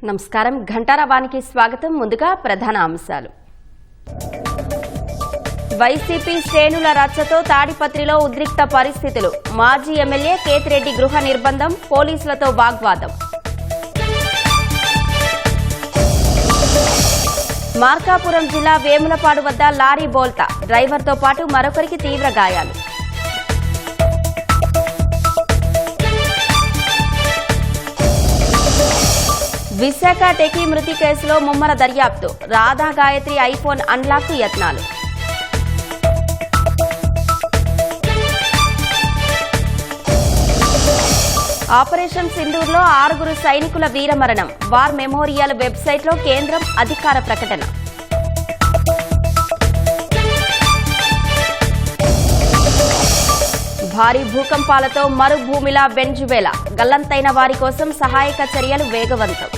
నమస్కారం ఘంటారావానికి స్వాగతం. ముందుగా ప్రధాన అంశాలు. వైసీపీ శ్రేణుల రచ్చతో తాడిపత్రిలో ఉద్రిక్త పరిస్థితులు. మాజీ ఎమ్మెల్యే కేతిరెడ్డి గృహ నిర్బంధం, పోలీసులతో వాగ్వాదం. మార్కాపురం జిల్లా వేములపాడు వద్ద లారీ బోల్తా, డ్రైవర్తో పాటు మరొకరికి తీవ్ర గాయాలు. విశాఖ టెకీ మృతి కేసులో ముమ్మర దర్యాప్తు. రాధా గాయత్రి ఐఫోన్ అన్లాక్ యత్నాలు. ఆపరేషన్ సింధూర్లో 6 సైనికుల వీరమరణం. వార్ మెమోరియల్ వెబ్సైట్లో కేంద్రం అధికార ప్రకటన. భారీ భూకంపాలతో మరుభూమిలా వెంజువేలా, గల్లంతైన వారి కోసం సహాయక చర్యలు వేగవంతం.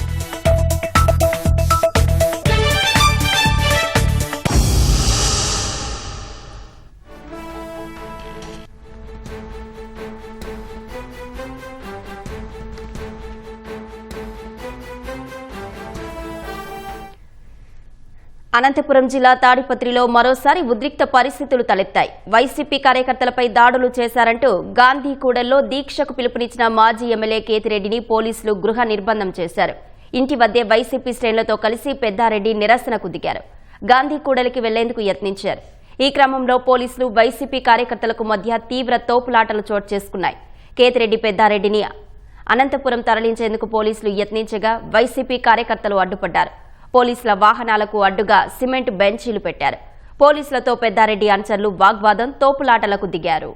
అనంతపురం జిల్లా తాడిపత్రిలో మరోసారి ఉద్రిక్త పరిస్థితులు తలెత్తాయి. వైసీపీ కార్యకర్తలపై దాడులు చేశారంటూ గాంధీకూడల్లో దీక్షకు పిలుపునిచ్చిన మాజీ ఎమ్మెల్యే కేతిరెడ్డిని పోలీసులు గృహ నిర్బంధం చేశారు. ఇంటి వద్దే వైసీపీ శ్రేణులతో కలిసి పెద్దారెడ్డి నిరసనకు దిగారు. గాంధీకూడలికి వెళ్లేందుకు యత్నించారు. ఈ క్రమంలో పోలీసులు వైసీపీ కార్యకర్తలకు మధ్య తీవ్ర తోపులాటలు చోటు చేసుకున్నాయి. కేతిరెడ్డి పెద్దారెడ్డిని అనంతపురం తరలించేందుకు పోలీసులు యత్నించగా వైసీపీ కార్యకర్తలు అడ్డుపడ్డారు. పోలీసుల వాహనాలకు అడ్డుగా సిమెంట్ బెంచీలు పెట్టారు. పోలీసులతో పెద్దారెడ్డి అనుచరులు వాగ్వాదం, తోపులాటలకు దిగారు.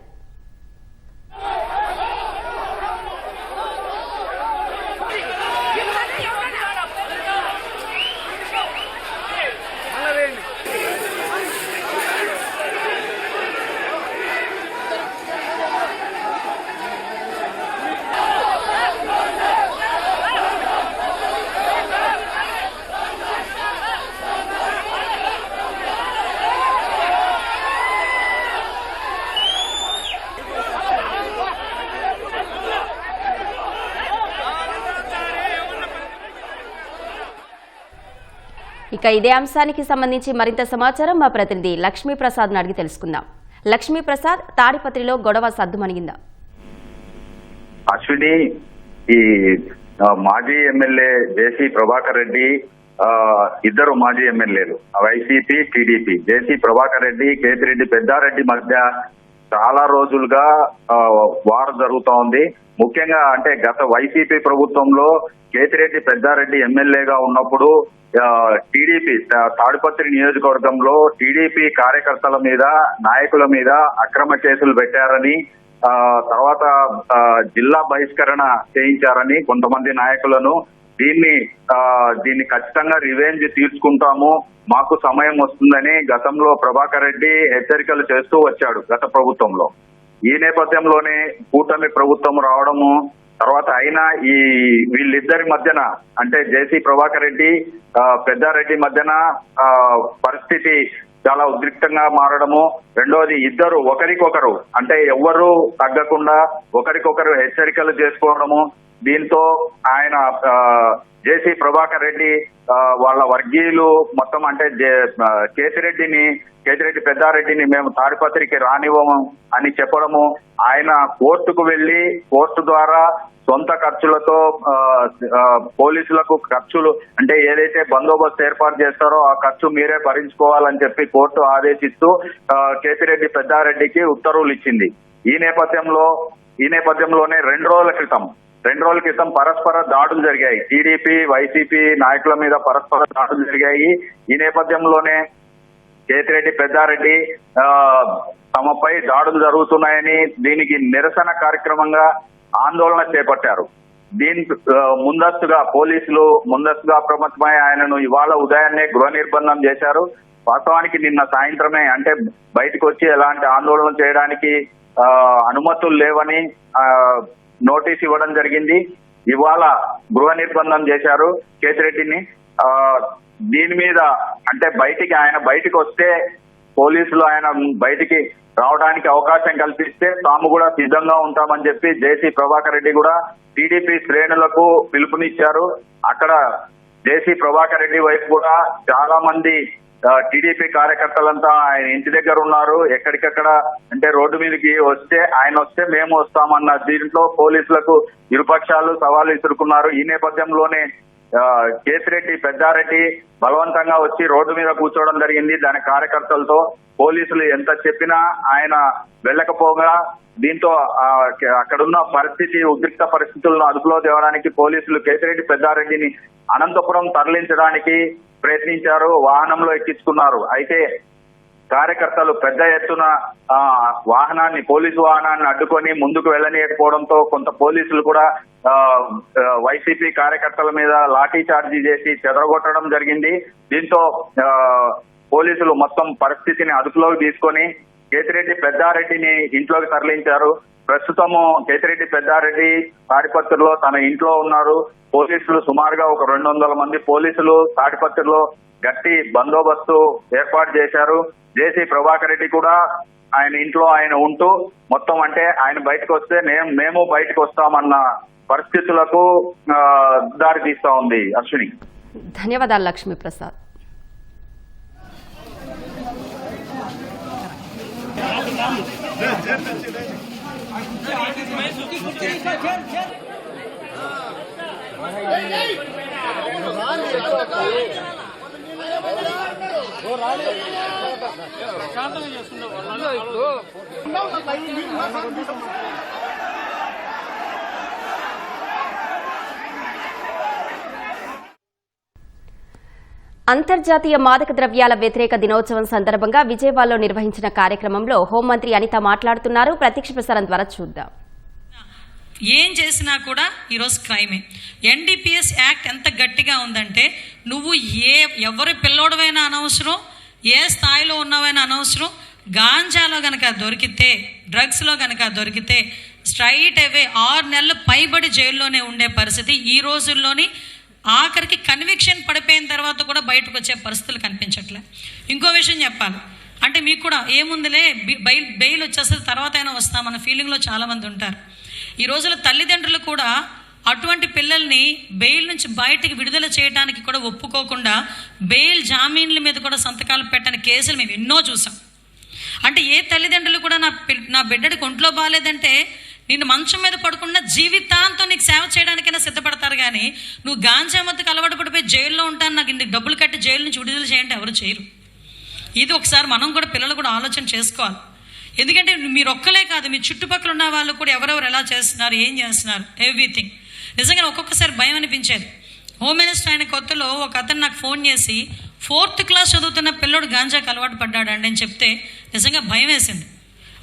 ఇక ఇదే అంశానికి సంబంధించి మరింత సమాచారం మా ప్రతినిధి లక్ష్మీప్రసాద్ అడిగి తెలుసుకుందాం. లక్ష్మీప్రసాద్, తాడిపత్రిలో గొడవ సద్దుమణిగిందా? అశ్విని, ఈ మాజీ ఎమ్మెల్యే జేసీ ప్రభాకర్ రెడ్డి, ఇద్దరు మాజీ ఎమ్మెల్యేలు వైసీపీ, టీడీపీ, జేసీ ప్రభాకర్ రెడ్డి, కేతిరెడ్డి పెద్దారెడ్డి మధ్య చాలా రోజులుగా వార్ జరుగుతా ఉంది. ముఖ్యంగా అంటే గత వైసీపీ ప్రభుత్వంలో కేతిరెడ్డి పెద్దారెడ్డి ఎమ్మెల్యేగా ఉన్నప్పుడు టీడీపీ తాడిపత్రి నియోజకవర్గంలో టీడీపీ కార్యకర్తల మీద, నాయకుల మీద అక్రమ కేసులు పెట్టారని, తర్వాత జిల్లా బహిష్కరణ చేయించారని కొంతమంది నాయకులను. దీన్ని ఖచ్చితంగా రివెంజ్ తీర్చుకుంటాము, మాకు సమయం వస్తుందని గతంలో ప్రభాకర్ రెడ్డి హెచ్చరికలు చేస్తూ వచ్చాడు గత ప్రభుత్వంలో. ఈ నేపథ్యంలోనే కూటమి ప్రభుత్వం రావడము, తర్వాత అయినా ఈ వీళ్ళిద్దరి మధ్యన అంటే జేసీ ప్రభాకర్ రెడ్డి, పెద్దారెడ్డి మధ్యన పరిస్థితి చాలా ఉద్రిక్తంగా మారడము. రెండోది, ఇద్దరు ఒకరికొకరు అంటే ఎవ్వరూ తగ్గకుండా ఒకరికొకరు హెచ్చరికలు చేసుకోవడము. దీంతో ఆయన జేసీ ప్రభాకర్ రెడ్డి వాళ్ళ వర్గీయులు మొత్తం అంటే కేతిరెడ్డి పెద్దారెడ్డిని మేము తాడిపత్రికి రానివ్వము అని చెప్పడము. ఆయన కోర్టుకు వెళ్లి కోర్టు ద్వారా సొంత ఖర్చులతో పోలీసులకు ఖర్చులు అంటే ఏదైతే బందోబస్తు ఏర్పాటు చేస్తారో ఆ ఖర్చు మీరే భరించుకోవాలని చెప్పి కోర్టు ఆదేశిస్తూ కేతిరెడ్డి పెద్దారెడ్డికి ఉత్తర్వులు ఇచ్చింది. ఈ నేపథ్యంలోనే 2 రోజుల క్రితం పరస్పర దాడులు జరిగాయి. టీడీపీ, వైసీపీ నాయకుల మీద పరస్పర దాడులు జరిగాయి. ఈ నేపథ్యంలోనే కేతిరెడ్డి పెద్దారెడ్డి తమపై దాడులు జరుగుతున్నాయని దీనికి నిరసన కార్యక్రమంగా ఆందోళన చేపట్టారు. పోలీసులు ముందస్తుగా అప్రమత్తమై ఆయనను ఇవాళ ఉదయాన్నే గృహ నిర్బంధం చేశారు. వాస్తవానికి నిన్న సాయంత్రమే అంటే బయటకు వచ్చి ఎలాంటి ఆందోళన చేయడానికి అనుమతులు లేవని నోటీస్ ఇవ్వడం జరిగింది. ఇవాళ గృహ నిర్బంధం చేశారు కేతిరెడ్డిని. దీని మీద అంటే ఆయన బయటికి వస్తే పోలీసులు ఆయన బయటికి రావడానికి అవకాశం కల్పిస్తే తాము కూడా సిద్ధంగా ఉంటామని చెప్పి జేసీ ప్రభాకర్ రెడ్డి కూడా టీడీపీ శ్రేణులకు పిలుపునిచ్చారు. అక్కడ జేసీ ప్రభాకర్ రెడ్డి వైపు కూడా చాలా మంది టీడీపీ కార్యకర్తలంతా ఆయన ఇంటి దగ్గర ఉన్నారు. ఎక్కడికక్కడ అంటే రోడ్డు మీదకి ఆయన వస్తే మేము వస్తామన్న దీంట్లో పోలీసులకు ఇరుపక్షాలు సవాలు విసురుకున్నారు. ఈ నేపథ్యంలోనే కేతిరెడ్డి పెద్దారెడ్డి బలవంతంగా వచ్చి రోడ్డు మీద కూర్చోవడం జరిగింది. దాని కార్యకర్తలతో పోలీసులు ఎంత చెప్పినా ఆయన వెళ్ళకపోగా దీంతో అక్కడున్న పరిస్థితి ఉద్రిక్త పరిస్థితులను అదుపులో తేవడానికి పోలీసులు కేతిరెడ్డి పెద్దారెడ్డిని అనంతపురం తరలించడానికి ప్రయత్నించారు. వాహనంలో ఎక్కించుకున్నారు. అయితే కార్యకర్తలు పెద్ద ఎత్తున పోలీసు వాహనాన్ని అడ్డుకొని ముందుకు వెళ్ళనీయకపోవడంతో కొంత పోలీసులు కూడా వైసీపీ కార్యకర్తల మీద లాఠీ చార్జీ చేసి చెదరగొట్టడం జరిగింది. దీంతో పోలీసులు మొత్తం పరిస్థితిని అదుపులోకి తీసుకొని కేతిరెడ్డి పెద్దారెడ్డిని ఇంట్లోకి తరలించారు. ప్రస్తుతము కేతిరెడ్డి పెద్దారెడ్డి తాడిపత్రిలో తన ఇంట్లో ఉన్నారు. పోలీసులు సుమారుగా ఒక 200 మంది పోలీసులు తాడిపత్రిలో గట్టి బందోబస్తు ఏర్పాటు చేశారు. జేసీ ప్రభాకర్ రెడ్డి కూడా ఆయన ఇంట్లో ఆయన ఉంటూ మొత్తం అంటే ఆయన బయటకు వస్తే మేము బయటకు వస్తామన్న పరిస్థితులకు దారి తీస్తా ఉంది. అశ్విని, ధన్యవాదాలు లక్ష్మీప్రసాద్. అంతర్జాతీయ మాదక ద్రవ్యాల వ్యతిరేక దినోత్సవం సందర్భంగా విజయవాడలో నిర్వహించిన కార్యక్రమంలో హోంమంత్రి అనిత మాట్లాడుతున్నారు. ప్రత్యక్ష ప్రసారం ద్వారా చూద్దాం. ఏం చేసినా కూడా ఈరోజు క్రైమే. ఎన్డీపీఎస్ యాక్ట్ ఎంత గట్టిగా ఉందంటే నువ్వు ఎవరి పిల్లోడవైనా అనవసరం, ఏ స్థాయిలో ఉన్నవైనా అనవసరం, గాంజాలో గనక దొరికితే, డ్రగ్స్లో గనక దొరికితే స్ట్రైట్ అవే 6 నెలలు పైబడి జైల్లోనే ఉండే పరిస్థితి ఈ రోజుల్లోని. ఆఖరికి కన్విక్షన్ పడిపోయిన తర్వాత కూడా బయటకు వచ్చే పరిస్థితులు కనిపించట్లే. ఇంకో విషయం చెప్పాలి అంటే మీకు కూడా ఏముందిలే బెయిల్ వచ్చేస్తుంది తర్వాత అయినా వస్తామన్న ఫీలింగ్లో చాలామంది ఉంటారు. ఈ రోజుల తల్లిదండ్రులు కూడా అటువంటి పిల్లల్ని బెయిల్ నుంచి బయటికి విడుదల చేయడానికి కూడా ఒప్పుకోకుండా బెయిల్ జామీన్ల మీద కూడా సంతకాలు పెట్టని కేసులు మేము ఎన్నో చూసాం. అంటే ఏ తల్లిదండ్రులు కూడా నా బిడ్డడికి ఒంట్లో బాగాలేదంటే నిన్ను మంచం మీద పడకుండా జీవితాంతం నీకు సేవ చేయడానికైనా సిద్ధపడతారు. కానీ నువ్వు గాంజా మత్తుకు అలవాటు పడిపోయి జైల్లో ఉంటాను, నాకు ఇంటికి డబ్బులు కట్టి జైలు నుంచి విడుదల చేయంటే ఎవరు చేయరు. ఇది ఒకసారి మనం కూడా పిల్లలు కూడా ఆలోచన చేసుకోవాలి. ఎందుకంటే మీరు ఒక్కలే కాదు, మీ చుట్టుపక్కల ఉన్న వాళ్ళు కూడా ఎవరెవరు ఎలా చేస్తున్నారు, ఏం చేస్తున్నారు, ఎవ్రీథింగ్. నిజంగా ఒక్కొక్కసారి భయం అనిపించేది. హోమ్ మినిస్టర్ అయిన కొత్తలో ఒక అతను నాకు ఫోన్ చేసి 4th క్లాస్ చదువుతున్న పిల్లోడు గాంజాకి అలవాటు పడ్డాడండి అని చెప్తే నిజంగా భయం వేసింది.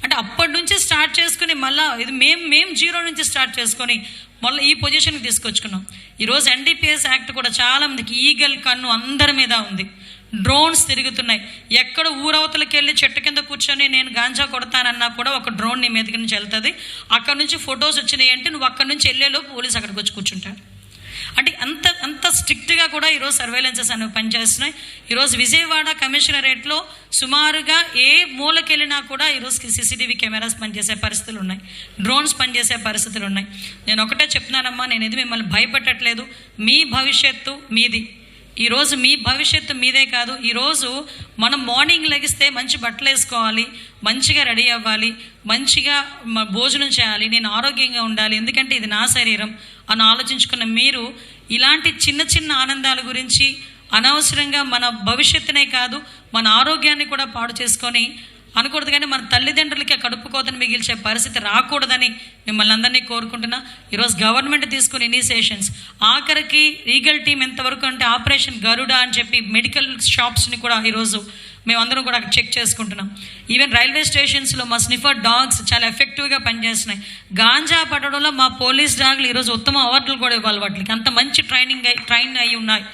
అంటే అప్పటి నుంచి స్టార్ట్ చేసుకుని మళ్ళీ ఇది మేము 0 నుంచి స్టార్ట్ చేసుకొని మళ్ళీ ఈ పొజిషన్కి తీసుకొచ్చుకున్నాం. ఈరోజు ఎన్డీపీఎస్ యాక్ట్ కూడా చాలామందికి ఈగల్ కన్ను అందరి మీద ఉంది. డ్రోన్స్ తిరుగుతున్నాయి. ఎక్కడ ఊరవతలకి వెళ్ళి చెట్టు కింద కూర్చొని నేను గాంజా కొడతానన్నా కూడా ఒక డ్రోన్ నీ మీదకి నుంచి వెళ్తుంది. అక్కడ నుంచి ఫొటోస్ వచ్చినాయి అంటే నువ్వు అక్కడ నుంచి వెళ్ళేలో పోలీసు అక్కడికి వచ్చి కూర్చుంటాడు. అంటే అంత స్ట్రిక్ట్గా కూడా ఈరోజు సర్వేలెన్సెస్ అనేవి పనిచేస్తున్నాయి. ఈరోజు విజయవాడ కమిషనరేట్లో సుమారుగా ఏ మూలకెళ్ళినా కూడా ఈరోజు సీసీటీవీ కెమెరాస్ పనిచేసే పరిస్థితులు ఉన్నాయి, డ్రోన్స్ పనిచేసే పరిస్థితులు ఉన్నాయి. నేను ఒకటే చెప్తున్నానమ్మా, నేను ఇది మిమ్మల్ని భయపెట్టట్లేదు. మీ భవిష్యత్తు మీది. ఈరోజు మీ భవిష్యత్తు మీదే కాదు. ఈరోజు మనం మార్నింగ్ లెగిస్తే మంచి బట్టలు వేసుకోవాలి, మంచిగా రెడీ అవ్వాలి, మంచిగా భోజనం చేయాలి, నేను ఆరోగ్యంగా ఉండాలి, ఎందుకంటే ఇది నా శరీరం అని ఆలోచించుకున్న మీరు ఇలాంటి చిన్న చిన్న ఆనందాల గురించి అనవసరంగా మన భవిష్యత్తునే కాదు మన ఆరోగ్యాన్ని కూడా పాడు చేసుకొని అనకూడదు. కానీ మన తల్లిదండ్రులకి కడుపు కోతను మిగిల్చే పరిస్థితి రాకూడదని మిమ్మల్ని అందరినీ కోరుకుంటున్నా. ఈరోజు గవర్నమెంట్ తీసుకున్న ఇనిషియేషన్స్ ఆఖరికి లీగల్ టీం ఎంతవరకు అంటే ఆపరేషన్ గరుడ అని చెప్పి మెడికల్ షాప్స్ని కూడా ఈరోజు మేమందరం కూడా చెక్ చేసుకుంటున్నాం. ఈవెన్ రైల్వే స్టేషన్స్లో మా స్నిఫర్ డాగ్స్ చాలా ఎఫెక్టివ్గా పనిచేస్తున్నాయి. గాంజా పట్టడంలో మా పోలీస్ డాగ్లు ఈరోజు ఉత్తమ అవార్డులు కూడా ఇవ్వాలి. వాటికి అంత మంచి ట్రైన్ అయి ఉన్నాయి.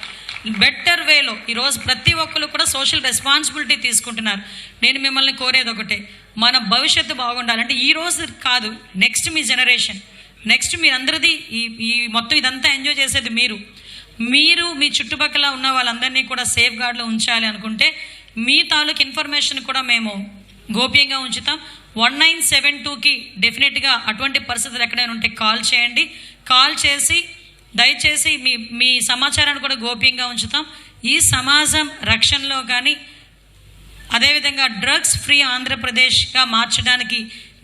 బెటర్ వేలో ఈరోజు ప్రతి ఒక్కరు కూడా సోషల్ రెస్పాన్సిబిలిటీ తీసుకుంటున్నారు. నేను మిమ్మల్ని కోరేది ఒకటే, మన భవిష్యత్తు బాగుండాలంటే ఈ రోజు కాదు, నెక్స్ట్ మీ జనరేషన్, నెక్స్ట్ మీరందరిది ఈ మొత్తం ఇదంతా ఎంజాయ్ చేసేది మీరు మీ చుట్టుపక్కల ఉన్న వాళ్ళందరినీ కూడా సేఫ్ గార్డ్లో ఉంచాలి అనుకుంటే మీ తాలూకు ఇన్ఫర్మేషన్ కూడా మేము గోప్యంగా ఉంచుతాం. 1972కి డెఫినెట్గా అటువంటి పరిస్థితులు ఎక్కడైనా ఉంటే కాల్ చేయండి. కాల్ చేసి దయచేసి మీ సమాచారాన్ని కూడా గోప్యంగా ఉంచుతాం. ఈ సమాజం రక్షణలో కానీ అదేవిధంగా డ్రగ్స్ ఫ్రీ ఆంధ్రప్రదేశ్గా మార్చడానికి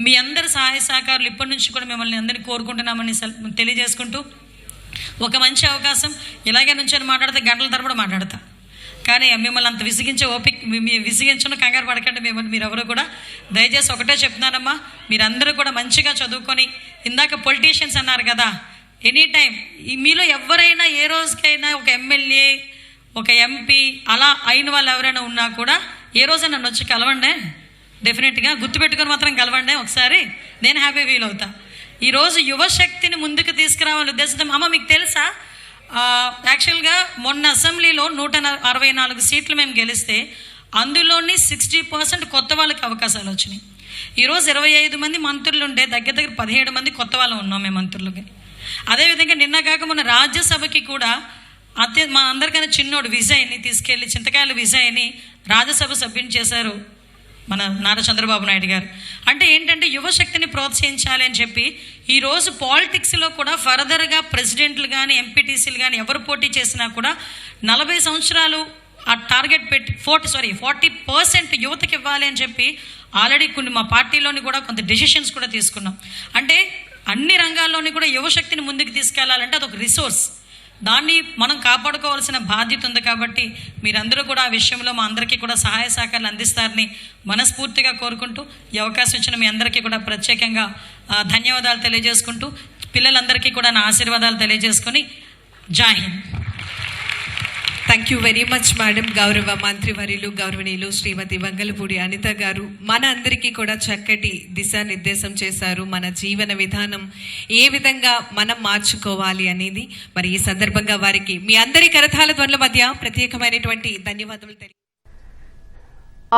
మీ అందరి సహాయ సహకారాలు ఇప్పటి నుంచి కూడా మిమ్మల్ని అందరినీ కోరుకుంటున్నామని తెలియజేసుకుంటూ, ఒక మంచి అవకాశం ఇలాగే నుంచి మాట్లాడితే గంటల తరబడి మాట్లాడతా, కానీ మిమ్మల్ని అంత విసిగించే విసిగించడం కంగారు పడకండి. మీరు ఎవరు కూడా దయచేసి ఒకటే చెప్తున్నానమ్మా, మీరందరూ కూడా మంచిగా చదువుకొని, ఇందాక పొలిటీషియన్స్ అన్నారు కదా, ఎనీ టైం మీలో ఎవరైనా ఏ రోజుకైనా ఒక ఎమ్మెల్యే ఒక ఎంపీ అలా అయిన వాళ్ళు ఎవరైనా ఉన్నా కూడా ఏ రోజైనా నన్ను వచ్చి కలవండి. డెఫినెట్గా గుర్తుపెట్టుకొని మాత్రం కలవండి ఒకసారి, నేను హ్యాపీ ఫీల్ అవుతా. ఈరోజు యువశక్తిని ముందుకు తీసుకురావాలని ఉద్దేశంతో అమ్మ మీకు తెలుసా, యాక్చువల్గా మొన్న అసెంబ్లీలో 164 సీట్లు మేము గెలిస్తే అందులోని 60% కొత్త వాళ్ళకి అవకాశాలు వచ్చినాయి. ఈరోజు 25 మంది మంత్రులు ఉంటే దగ్గర 17 మంది కొత్త వాళ్ళు ఉన్నాం మేము మంత్రులుగా. అదేవిధంగా నిన్న కాక మొన్న రాజ్యసభకి కూడా మా అందరికన్నా చిన్నోడు విజయ్ని తీసుకెళ్ళి, చింతకాయల విజయ్ని రాజ్యసభ సభ్యుని చేశారు మన నారా చంద్రబాబు నాయుడు గారు. అంటే ఏంటంటే యువశక్తిని ప్రోత్సహించాలి అని చెప్పి ఈరోజు పాలిటిక్స్లో కూడా ఫర్దర్గా ప్రెసిడెంట్లు కానీ ఎంపీటీసీలు కానీ ఎవరు పోటీ చేసినా కూడా 40 సంవత్సరాలు ఆ టార్గెట్ పెట్టి 40% యువతకి ఇవ్వాలి అని చెప్పి ఆల్రెడీ కొన్ని మా పార్టీలోని కూడా కొంత డెసిషన్స్ కూడా తీసుకున్నాం. అంటే అన్ని రంగాల్లోని కూడా యువశక్తిని ముందుకు తీసుకెళ్లాలంటే అదొక రిసోర్స్, దాన్ని మనం కాపాడుకోవాల్సిన బాధ్యత ఉంది. కాబట్టి మీరందరూ కూడా ఆ విషయంలో మా అందరికీ కూడా సహాయ సహకారాలు అందిస్తారని మనస్ఫూర్తిగా కోరుకుంటూ, ఈ అవకాశం ఇచ్చిన మీ అందరికీ కూడా ప్రత్యేకంగా ధన్యవాదాలు తెలియజేసుకుంటూ, పిల్లలందరికీ కూడా నా ఆశీర్వాదాలు తెలియజేసుకొని జై Hind. Thank you very much madam. గౌరవ మంత్రివర్యులు గౌరవనీయులు శ్రీమతి వంగలపూడి అనిత గారు మన అందరికీ కూడా చక్కటి దిశానిర్దేశం చేశారు. మన జీవన విధానం ఏ విధంగా మనం మార్చుకోవాలి అనేది. మరి ఈ సందర్భంగా వారికి మీ అందరి కరతాళ ధ్వనుల మధ్య ప్రత్యేకమైనటువంటి ధన్యవాదాలు.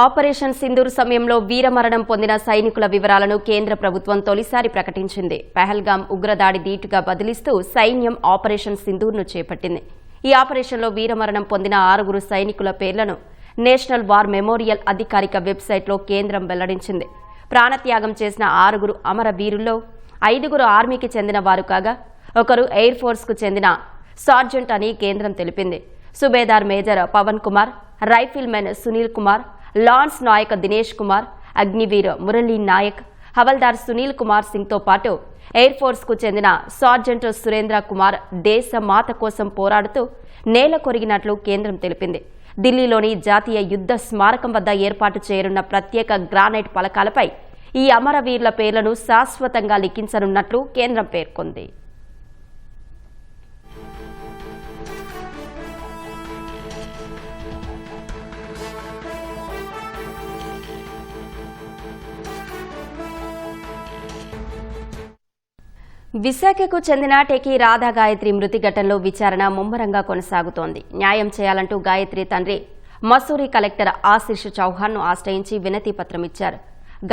ఆపరేషన్ సింధూర్ సమయంలో వీరమరణం పొందిన సైనికుల వివరాలను కేంద్ర ప్రభుత్వం తొలిసారి ప్రకటించింది. పహల్గాం ఉగ్రదాడి ధీటుగా బదిలిస్తూ సైన్యం ఆపరేషన్ సింధూర్ను చేపట్టింది. ఈ ఆపరేషన్లో వీరమరణం పొందిన 6 సైనికుల పేర్లను నేషనల్ వార్ మెమోరియల్ అధికారిక వెబ్సైట్లో కేంద్రం వెల్లడించింది. ప్రాణత్యాగం చేసిన 6 అమరవీరుల్లో 5 ఆర్మీకి చెందిన వారు కాగా ఒకరు ఎయిర్ ఫోర్స్కు చెందిన సార్జెంట్ అని కేంద్రం తెలిపింది. Subedar major Pavan Kumar, rifleman Sunil Kumar, lance Naik Dinesh Kumar, Agniveer Murali Naik, Havildar Sunil Kumar సింగ్తో పాటు ఎయిర్ ఫోర్స్కు చెందిన సార్జెంట్ సురేంద్ర కుమార్ దేశ మాత కోసం పోరాడుతూ నేల కొరిగినట్లు కేంద్రం తెలిపింది. ఢిల్లీలోని జాతీయ యుద్ధ స్మారకం వద్ద ఏర్పాటు చేయనున్న ప్రత్యేక గ్రానైట్ పలకాలపై ఈ అమరవీరుల పేర్లను శాశ్వతంగా లిఖించనున్నట్లు కేంద్రం పేర్కొంది. విశాఖకు చెందిన టెకి రాధా గాయత్రి మృతి ఘటనలో విచారణ ముమ్మరంగా కొనసాగుతోంది. న్యాయం చేయాలంటూ గాయత్రి తండ్రి మసూరి కలెక్టర్ ఆశీష్ చౌహాన్ను ఆశ్రయించి వినతి పత్రం ఇచ్చారు.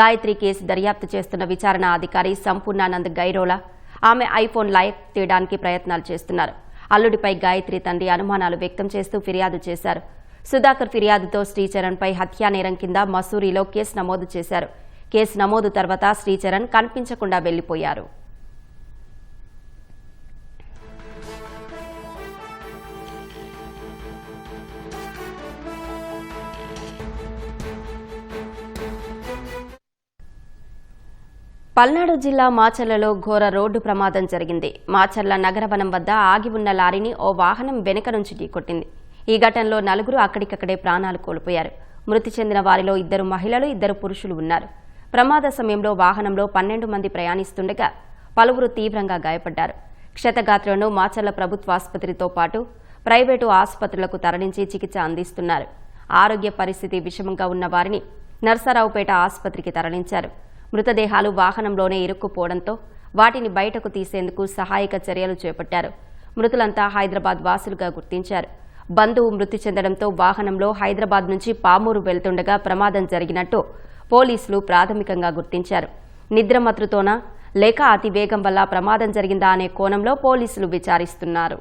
గాయత్రి కేసు దర్యాప్తు చేస్తున్న విచారణ అధికారి సంపూర్ణానంద్ గైరోలా ఆమె ఐఫోన్ లైవ్ తీయడానికి ప్రయత్నాలు చేస్తున్నారు. అల్లుడిపై గాయత్రి తండ్రి అనుమానాలు వ్యక్తం చేస్తూ ఫిర్యాదు చేశారు. సుధాకర్ ఫిర్యాదుతో శ్రీచరణ్పై హత్యానేరం కింద మసూరిలో కేసు నమోదు చేశారు. కేసు నమోదు తర్వాత శ్రీచరణ్ కనిపించకుండా వెళ్లిపోయారు. పల్నాడు జిల్లా మాచర్లలో ఘోర రోడ్డు ప్రమాదం జరిగింది. మాచర్ల నగరవనం వద్ద ఆగి ఉన్న లారీని ఓ వాహనం వెనుక నుంచి ఢీకొట్టింది. ఈ ఘటనలో 4 అక్కడికక్కడే ప్రాణాలు కోల్పోయారు. మృతి చెందిన వారిలో 2 మహిళలు 2 పురుషులు ఉన్నారు. ప్రమాద సమయంలో వాహనంలో 12 మంది ప్రయాణిస్తుండగా పలువురు తీవ్రంగా గాయపడ్డారు. క్షతగాత్రులను మాచర్ల ప్రభుత్వ ఆసుపత్రితో పాటు ప్రైవేటు ఆసుపత్రులకు తరలించి చికిత్స అందిస్తున్నారు. ఆరోగ్య పరిస్థితి విషమంగా ఉన్న వారిని నర్సరావుపేట ఆసుపత్రికి తరలించారు. మృతదేహాలు వాహనంలోనే ఇరుక్కుపోవడంతో వాటిని బయటకు తీసేందుకు సహాయక చర్యలు చేపట్టారు. మృతులంతా హైదరాబాద్ వాసులుగా గుర్తించారు. బంధువు మృతి చెందడంతో వాహనంలో హైదరాబాద్ నుంచి పామూరు వెళ్తుండగా ప్రమాదం జరిగినట్టు పోలీసులు ప్రాథమికంగా గుర్తించారు. నిద్రమత్తుతోనా లేక అతివేగం వల్ల ప్రమాదం జరిగిందా అనే కోణంలో పోలీసులు విచారిస్తున్నారు.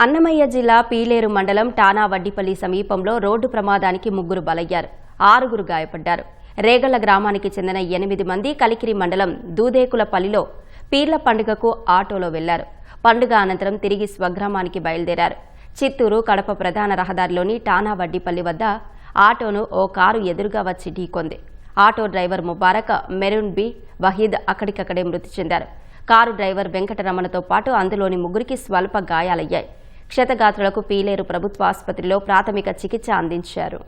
అన్నమయ్య జిల్లా పీలేరు మండలం టానా వడ్డిపల్లి సమీపంలో రోడ్డు ప్రమాదానికి 3 బలయ్యారు, 6 గాయపడ్డారు. రేగళ్ల గ్రామానికి చెందిన 8 మంది కలికిరి మండలం దూదేకులపల్లిలో పీర్ల పండుగకు ఆటోలో వెళ్లారు. పండుగ అనంతరం తిరిగి స్వగ్రామానికి బయలుదేరారు. చిత్తూరు కడప ప్రధాన రహదారిలోని టానా వడ్డిపల్లి వద్ద ఆటోను ఓ కారు ఎదురుగా వచ్చి ఢీకొంది. ఆటో డ్రైవర్ ముబారక్, మెరూన్ బి వహీద్ అక్కడికక్కడే మృతి చెందారు. కారు డ్రైవర్ వెంకటరమణతో పాటు అందులోని 3కి స్వల్ప గాయాలయ్యాయి. క్షతగాత్రులకు పీలేరు ప్రభుత్వ ఆసుపత్రిలో ప్రాథమిక చికిత్స అందించారు.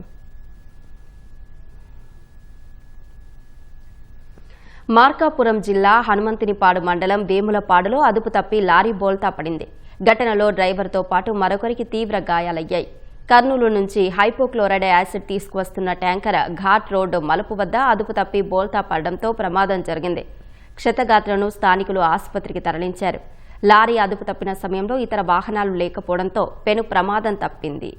మార్కాపురం జిల్లా హనుమంతునిపాడు మండలం వేములపాడులో అదుపు తప్పి లారీ బోల్తా పడింది. ఘటనలో డ్రైవర్తో పాటు మరొకరికి తీవ్ర గాయాలయ్యాయి. కర్నూలు నుంచి హైపోక్లోరైడ్ యాసిడ్ తీసుకువస్తున్న ట్యాంకర్ ఘాట్ రోడ్డు మలుపు వద్ద అదుపు తప్పి బోల్తా పడడంతో ప్రమాదం జరిగింది. క్షతగాత్రులను స్థానికులు ఆసుపత్రికి తరలించారు. లారీ అదుపు తప్పిన సమయంలో ఇతర వాహనాలు లేకపోవడంతో పెను ప్రమాదం తప్పింది.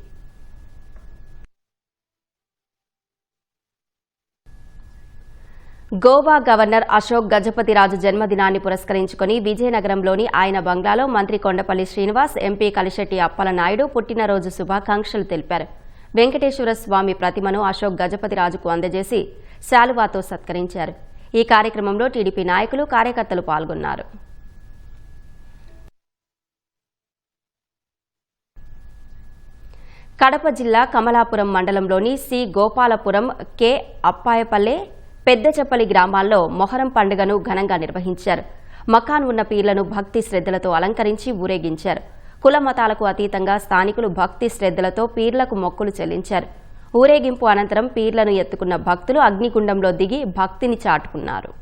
గోవా గవర్నర్ అశోక్ గజపతిరాజు జన్మదినాన్ని పురస్కరించుకుని విజయనగరంలోని ఆయన బంగ్లాలో మంత్రి కొండపల్లి శ్రీనివాస్, ఎంపీ కలిశెట్టి అప్పలనాయుడు పుట్టినరోజు శుభాకాంక్షలు తెలిపారు. వెంకటేశ్వర స్వామి ప్రతిమను అశోక్ గజపతిరాజుకు అందజేసి శాలువాతో సత్కరించారు. ఈ కార్యక్రమంలో టీడీపీ నాయకులు, కార్యకర్తలు పాల్గొన్నారు. కడప జిల్లా కమలాపురం మండలంలోని సి గోపాలపురం, కె అప్పాయపల్లె, పెద్దచెప్పలి గ్రామాల్లో మొహరం పండుగను ఘనంగా నిర్వహించారు. మకాన్ ఉన్న పీర్లను భక్తి శ్రద్ధలతో అలంకరించి ఊరేగించారు. కుల మతాలకు అతీతంగా స్థానికులు భక్తి శ్రద్ధలతో పీర్లకు మొక్కులు చెల్లించారు. ఊరేగింపు అనంతరం పీర్లను ఎత్తుకున్న భక్తులు అగ్నిగుండంలో దిగి భక్తిని చాటుకున్నారు.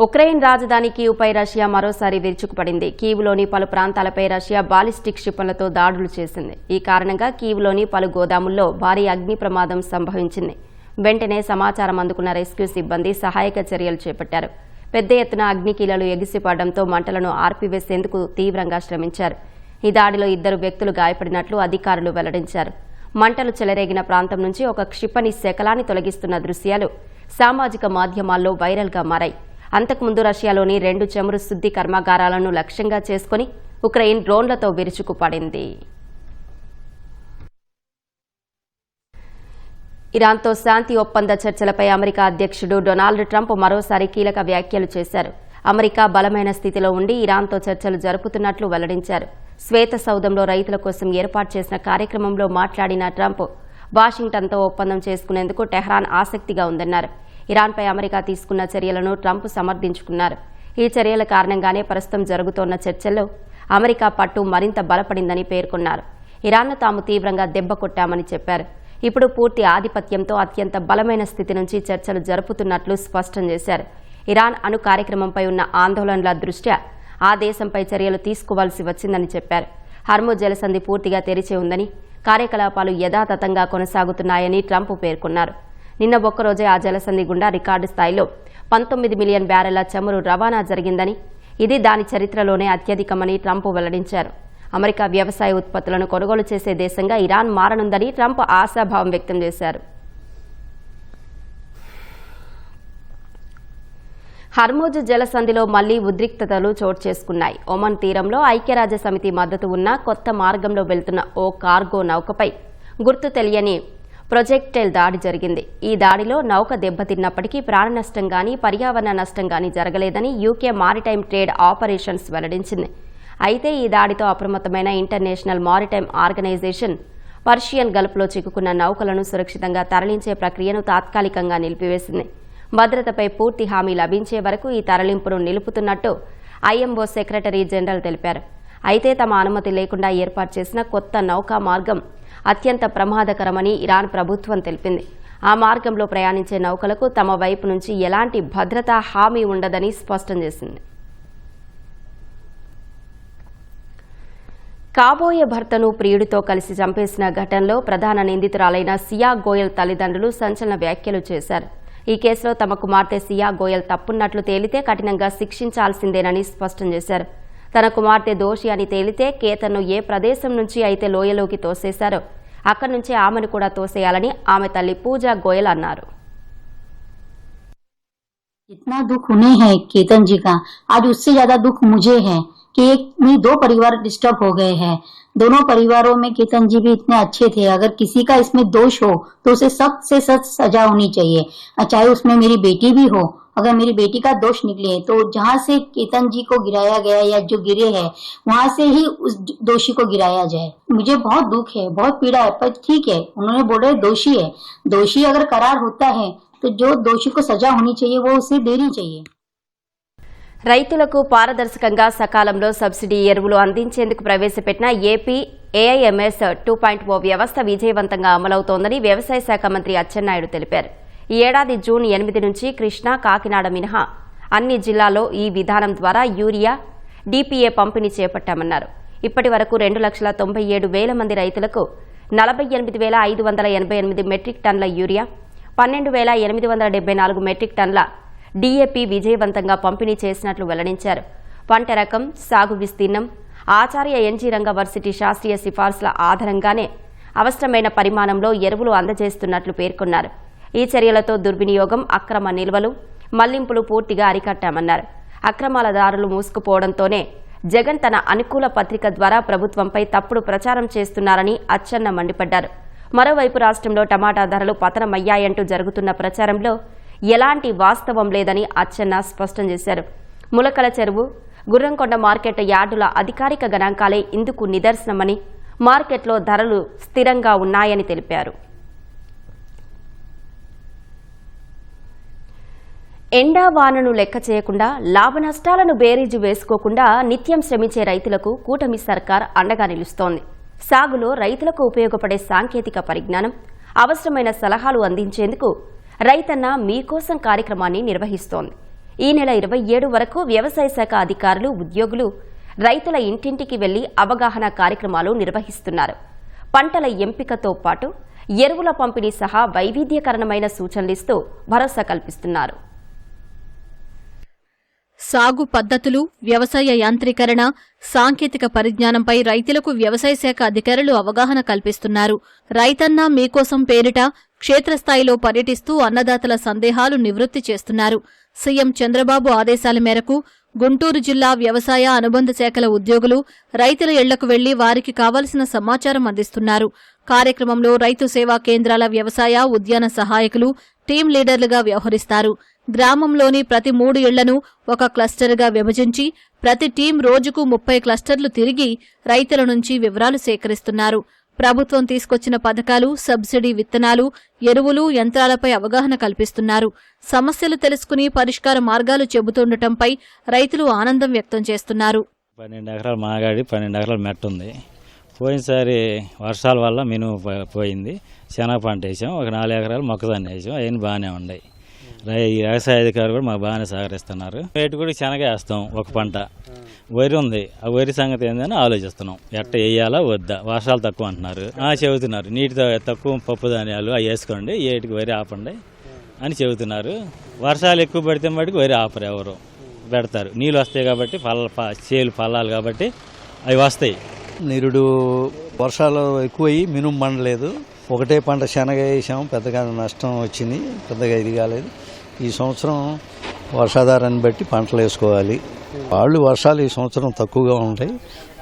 ఉక్రెయిన్ రాజధాని కీవ్పై రష్యా మరోసారి విరుచుకుపడింది. కీవ్లోని పలు ప్రాంతాలపై రష్యా బాలిస్టిక్ క్షిపణులతో దాడులు చేసింది. ఈ కారణంగా కీవ్లోని పలు గోదాముల్లో భారీ అగ్ని ప్రమాదం సంభవించింది. వెంటనే సమాచారం అందుకున్న రెస్క్యూ సిబ్బంది సహాయక చర్యలు చేపట్టారు. పెద్ద ఎత్తున అగ్నికీలలు ఎగిసిపడడంతో మంటలను ఆర్పివేసేందుకు తీవ్రంగా శ్రమించారు. ఈ దాడిలో 2 వ్యక్తులు గాయపడినట్లు అధికారులు వెల్లడించారు. మంటలు చెలరేగిన ప్రాంతం నుంచి ఒక క్షిపణి శకలాన్ని తొలగిస్తున్న దృశ్యాలు సామాజిక మాధ్యమాల్లో వైరల్గా మారాయి. అంతకుముందు రష్యాలోని 2 చమురు శుద్ధి కర్మాగారాలను లక్ష్యంగా చేసుకుని ఉక్రెయిన్ డ్రోన్లతో విరుచుకుపడింది. ఇరాన్తో శాంతి ఒప్పంద చర్చలపై అమెరికా అధ్యక్షుడు డొనాల్డ్ ట్రంప్ మరోసారి కీలక వ్యాఖ్యలు చేశారు. అమెరికా బలమైన స్థితిలో ఉండి ఇరాన్తో చర్చలు జరుపుతున్నట్లు వెల్లడించారు. శ్వేత సౌధంలో రైతుల కోసం ఏర్పాటు చేసిన కార్యక్రమంలో మాట్లాడిన ట్రంప్ వాషింగ్టన్తో ఒప్పందం చేసుకునేందుకు టెహ్రాన్ ఆసక్తిగా ఉందన్నారు. ఇరాన్పై అమెరికా తీసుకున్న చర్యలను ట్రంప్ సమర్థించుకున్నారు. ఈ చర్యల కారణంగానే ప్రస్తుతం జరుగుతోన్న చర్చల్లో అమెరికా పట్టు మరింత బలపడిందని పేర్కొన్నారు. ఇరాన్ను తాము తీవ్రంగా దెబ్బకొట్టామని చెప్పారు. ఇప్పుడు పూర్తి ఆధిపత్యంతో అత్యంత బలమైన స్థితి నుంచి చర్చలు జరుపుతున్నట్లు స్పష్టం చేశారు. ఇరాన్ అణు కార్యక్రమంపై ఉన్న ఆందోళనల దృష్ట్యా ఆ దేశంపై చర్యలు తీసుకోవాల్సి వచ్చిందని చెప్పారు. హర్ముజ్ జలసంధి పూర్తిగా తెరిచే ఉందని, కార్యకలాపాలు యథాతథంగా కొనసాగుతున్నాయని ట్రంప్ పేర్కొన్నారు. నిన్న ఒక్కరోజే ఆ జలసంధి గుండా రికార్డు స్థాయిలో 19 మిలియన్ బ్యారెల చమురు రవాణా జరిగిందని, ఇది దాని చరిత్రలోనే అత్యధికమని ట్రంప్ వెల్లడించారు. అమెరికా వ్యవసాయ ఉత్పత్తులను కొనుగోలు చేసే దేశంగా ఇరాన్ మారనుందని ట్రంప్ ఆశాభావం వ్యక్తం చేశారు. హర్ముజ్ జలసంధిలో మళ్లీ ఉద్రిక్తతలు చోటు చేసుకున్నాయి. ఒమన్ తీరంలో ఐక్యరాజ్య సమితి మద్దతు ఉన్న కొత్త మార్గంలో వెళ్తున్న ఓ కార్గో నౌకపై గుర్తు తెలియని ప్రొజెక్టైల్ దాడి జరిగింది. ఈ దాడిలో నౌక దెబ్బతిన్నప్పటికీ ప్రాణ నష్టం గానీ, పర్యావరణ నష్టం గానీ జరగలేదని యూకే మారిటైమ్ ట్రేడ్ ఆపరేషన్స్ వెల్లడించింది. అయితే ఈ దాడితో అప్రమత్తమైన ఇంటర్నేషనల్ మారిటైమ్ ఆర్గనైజేషన్ పర్షియన్ గల్ఫ్లో చిక్కుకున్న నౌకలను సురక్షితంగా తరలించే ప్రక్రియను తాత్కాలికంగా నిలిపివేసింది. భద్రతపై పూర్తి హామీ లభించే వరకు ఈ తరలింపును నిలుపుతున్నట్టు ఐఎంఓ సెక్రటరీ జనరల్ తెలిపారు. అయితే తమ అనుమతి లేకుండా ఏర్పాటు చేసిన కొత్త నౌకా మార్గం అత్యంత ప్రమాదకరమని ఇరాన్ ప్రభుత్వం తెలిపింది. ఆ మార్గంలో ప్రయాణించే నౌకలకు తమ వైపు నుంచి ఎలాంటి భద్రతా హామీ ఉండదని స్పష్టం చేసింది. కాబోయే భర్తను ప్రియుడితో కలిసి చంపేసిన ఘటనలో ప్రధాన నిందితురాలైన సియా గోయల్ తల్లిదండ్రులు సంచలన వ్యాఖ్యలు చేశారు. ఈ కేసులో తమ కుమార్తె సియా గోయల్ తప్పున్నట్లు తేలితే కఠినంగా శిక్షించాల్సిందేనని స్పష్టం చేశారు. తన కుమార్తె దోషి అని తేలితే కేతన్ను ఏ ప్రదేశం నుంచి అయితే లోయలోకి తోసేశారో అక్కడి నుంచే ఆమెను కూడా తోసేయాలని ఆమె తల్లి పూజా గోయల్ అన్నారు. इतना दुख उन्हें है केतन जी का, आज उससे ज्यादा दुख मुझे है कि एक में 2 परिवार डिस्टर्ब हो गए हैं। दोनों परिवारों में केतन जी भी इतने अच्छे थे, अगर किसी का इसमें दोष हो तो उसे सख्त से सख्त सजा होनी चाहिए, चाहे उसमें मेरी बेटी भी हो। अगर मेरी बेटी का दोष निकले तो जहाँ से केतन जी को गिराया गया या जो गिरे हैं वहां से ही उस दोषी को गिराया जाए। मुझे बहुत दुख है, बहुत पीड़ा है, पर ठीक है, उन्होंने बोले दोषी है, दोषी अगर करार होता है तो जो दोषी को सजा होनी चाहिए वो उसे देनी चाहिए। రైతులకు పారదర్శకంగా సకాలంలో సబ్సిడీ ఎరువులు అందించేందుకు ప్రవేశపెట్టిన ఏపీ ఏఐఎంఎస్ 2.0 వ్యవస్థ విజయవంతంగా అమలవుతోందని వ్యవసాయ శాఖ మంత్రి అచ్చెన్నాయుడు తెలిపారు. ఈ ఏడాది జూన్ 8 నుంచి కృష్ణా, కాకినాడ మినహా అన్ని జిల్లాల్లో ఈ విధానం ద్వారా యూరియా, డీపీఏ పంపిణీ చేపట్టామన్నారు. ఇప్పటి వరకు 2,97,000 మంది రైతులకు 48,588 మెట్రిక్ టన్నుల యూరియా, 12,874 మెట్రిక్ టన్నుల డీఏపీ విజయవంతంగా పంపిణీ చేసినట్లు వెల్లడించారు. పంట రకం, సాగు విస్తీర్ణం, ఆచార్య ఎన్జీ రంగ వర్సిటీ శాస్త్రీయ సిఫార్సుల ఆధారంగానే అవసరమైన పరిమాణంలో ఎరువులు అందజేస్తున్నట్లు పేర్కొన్నారు. ఈ చర్యలతో దుర్వినియోగం, అక్రమ నిల్వలు, మళ్లింపులు పూర్తిగా అరికట్టామన్నారు. అక్రమాల దారులు మూసుకుపోవడంతోనే జగన్ తన అనుకూల పత్రిక ద్వారా ప్రభుత్వంపై తప్పుడు ప్రచారం చేస్తున్నారని అచ్చెన్న మండిపడ్డారు. మరోవైపు రాష్ట్రంలో టమాటా ధరలు పతనమయ్యాయంటూ జరుగుతున్న ప్రచారంలో ఎలాంటి వాస్తవం లేదని అచ్చెన్న స్పష్టం చేశారు. ములకల చెరువు, గుర్రంకొండ మార్కెట్ యార్డుల అధికారిక గణాంకాలే ఇందుకు నిదర్శనమని, మార్కెట్లో ధరలు స్థిరంగా ఉన్నాయని తెలిపారు. ఎండా వానను లెక్క చేయకుండా, లాభ నష్టాలను బేరీజు వేసుకోకుండా నిత్యం శ్రమించే రైతులకు కూటమి సర్కార్ అండగా నిలుస్తోంది. సాగులో రైతులకు ఉపయోగపడే సాంకేతిక పరిజ్ఞానం, అవసరమైన సలహాలు అందించేందుకు రైతన్న మీకోసం కార్యక్రమాన్ని నిర్వహిస్తోంది. ఈ నెల 27 వరకు వ్యవసాయ శాఖ అధికారులు, ఉద్యోగులు రైతుల ఇంటింటికి వెళ్లి అవగాహన కార్యక్రమాలు నిర్వహిస్తున్నారు. పంటల ఎంపికతో పాటు ఎరువుల పంపిణీ సహా వైవిధ్యకరణమైన సూచనలిస్తూ భరోసా కల్పిస్తున్నారు. సాగు పద్ధతులు, వ్యవసాయ యాంత్రీకరణ, సాంకేతిక పరిజ్ఞానంపై రైతులకు వ్యవసాయ శాఖ అధికారులు అవగాహన కల్పిస్తున్నారు. రైతన్న మీకోసం పేరిట క్షేత్రస్థాయిలో పర్యటిస్తూ అన్నదాతల సందేహాలు నివృత్తి చేస్తున్నారు. సీఎం చంద్రబాబు ఆదేశాల మేరకు గుంటూరు జిల్లా వ్యవసాయ అనుబంధ శాఖల ఉద్యోగులు రైతుల ఇళ్లకు వెళ్లి వారికి కావలసిన సమాచారం అందిస్తున్నారు. కార్యక్రమంలో రైతు సేవా కేంద్రాల వ్యవసాయ, ఉద్యాన సహాయకులు టీం లీడర్లుగా వ్యవహరిస్తారు. గ్రామంలోని ప్రతి 3 ఇళ్లను ఒక క్లస్టర్గా విభజించి ప్రతి టీం రోజుకు 30 క్లస్టర్లు తిరిగి రైతుల నుంచి వివరాలు సేకరిస్తున్నారు. ప్రభుత్వం తీసుకొచ్చిన పథకాలు, సబ్సిడీ విత్తనాలు, ఎరువులు, యంత్రాలపై అవగాహన కల్పిస్తున్నారు. సమస్యలు తెలుసుకుని పరిష్కార మార్గాలు చెబుతుండటంపై రైతులు ఆనందం వ్యక్తం చేస్తున్నారు. 12 ఎకరాలు మాగాడి, 12 ఎకరాలు మెట్ట ఉంది. పోయినసారి వర్షాల వల్ల మినుము పోయింది. శనగ పంట వేసాం, ఒక 4 ఎకరాలు మొక్కజొన్న వేసాం. అవన్నీ బాగానే ఉన్నాయి. ఈ వ్యవసాయ అధికారులు కూడా మాకు బాగానే సహకరిస్తున్నారు. రేటు కూడా శనగ వేస్తాం, ఒక పంట. వరి ఉంది, ఆ వరి సంగతి ఏందని ఆలోచిస్తున్నాం. ఎట్ట వేయాలా వద్దా, వర్షాలు తక్కువ అంటున్నారు. చెబుతున్నారు నీటి తక్కువ పప్పు ధాన్యాలు అవి వేసుకోండి, ఏటికి వరి ఆపండి అని చెబుతున్నారు. వర్షాలు ఎక్కువ పడితే మటుకు వరి ఆపరు, ఎవరు పెడతారు. నీళ్ళు వస్తాయి కాబట్టి, చేలు పల్లాలు కాబట్టి అవి వస్తాయి. నిరుడు వర్షాలు ఎక్కువయ్యి మినుము పండలేదు. ఒకటే పంట శనగ వేసాము, పెద్దగా నష్టం వచ్చింది, పెద్దగా ఇది కాలేదు. ఈ సంవత్సరం వర్షాధారాన్ని బట్టి పంటలు వేసుకోవాలి. వాళ్ళు వర్షాలు ఈ సంవత్సరం తక్కువగా ఉంటాయి,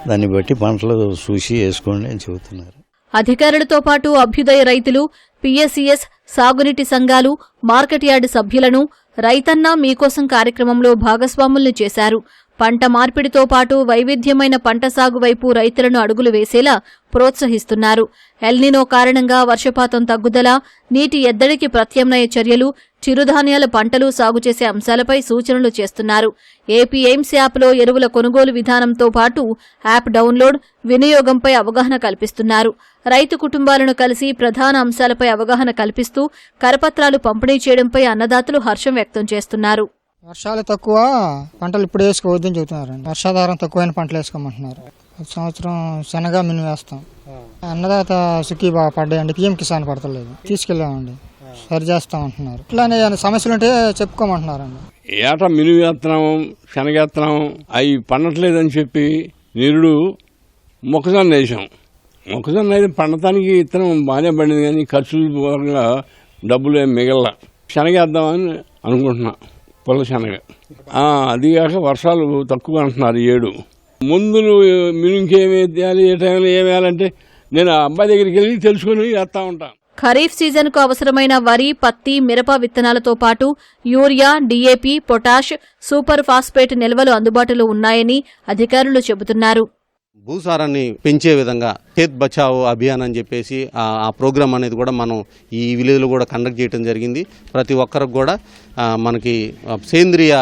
దాన్ని బట్టి పంటలు చూసి వేసుకోండి అని చెబుతున్నారు. అధికారులతో పాటు అభ్యుదయ రైతులు, పిఎస్సిఎస్, సాగునీటి సంఘాలు, మార్కెట్ యార్డు సభ్యులను రైతన్న మీకోసం కార్యక్రమంలో భాగస్వాముల్ని చేశారు. పంట మార్పిడితో పాటు వైవిధ్యమైన పంట సాగు వైపు రైతులను అడుగులు వేసేలా ప్రోత్సహిస్తున్నారు. ఎల్నినో కారణంగా వర్షపాతం తగ్గుదల, నీటి ఎద్దడికి ప్రత్యామ్నాయ చర్యలు, చిరుధాన్యాల పంటలు సాగు చేసే అంశాలపై సూచనలు చేస్తున్నారు. ఏపీ ఎయిమ్స్ యాప్లో ఎరువుల కొనుగోలు విధానంతో పాటు యాప్ డౌన్లోడ్, వినియోగంపై అవగాహన కల్పిస్తున్నారు. రైతు కుటుంబాలను కలిసి ప్రధాన అంశాలపై అవగాహన కల్పిస్తూ కరపత్రాలు పంపిణీ చేయడంపై అన్నదాతలు హర్షం వ్యక్తం చేస్తున్నారు. వర్షాలు తక్కువ పంటలు ఇప్పుడు వేసుకోవద్దని చెబుతున్నారు. వర్షాధారం తక్కువైన పంటలు వేసుకోమంటున్నారు. సంవత్సరం శనగ మినుము వేస్తాం. అన్నదాత సుఖీ బాగా పడ్డాయండి, పిఎం కిసాన్ పడతలేదు, తీసుకెళ్ళామండి, సరి చేస్తామంటున్నారు. ఇట్లానే సమస్యలు ఉంటే చెప్పుకోమంటున్నారండి. ఏటా మినుము వేస్తున్నాం, శనగ వేస్తున్నాం, అవి పండట్లేదని చెప్పి నిరుడు మొక్కజొన్న వేసాం. మొక్కజొన్న అయితే పండటానికి ఇత్తనం బాగానే పడింది, కానీ ఖర్చులు పరంగా డబ్బులు ఏం మిగల. శనగ వేద్దామని అనుకుంటున్నా. పుల్ల శనగ. అది కాక వర్షాలు తక్కువ అంటున్నారు 7. మందులు ఇంకేమి వేయాలి, ఏ టైంలో ఏమి వేయాలంటే నేను అబ్బాయి దగ్గరికి వెళ్ళి తెలుసుకుని వేస్తూ ఉంటాను. ఖరీఫ్ సీజన్కు అవసరమైన వరి, పత్తి, మిరప విత్తనాలతో పాటు urea, DAP, potash, super phosphate నిల్వలు అందుబాటులో ఉన్నాయని అధికారులు చెబుతున్నారు. భూసారాన్ని పెంచే విధంగా ఖేత్ బచావో అభియాన్ అని చెప్పేసి ఆ ప్రోగ్రామ్ అనేది కూడా మనం ఈ విలేజ్లో కూడా కండక్ట్ చేయడం జరిగింది. ప్రతి ఒక్కరికి కూడా మనకి సేంద్రియ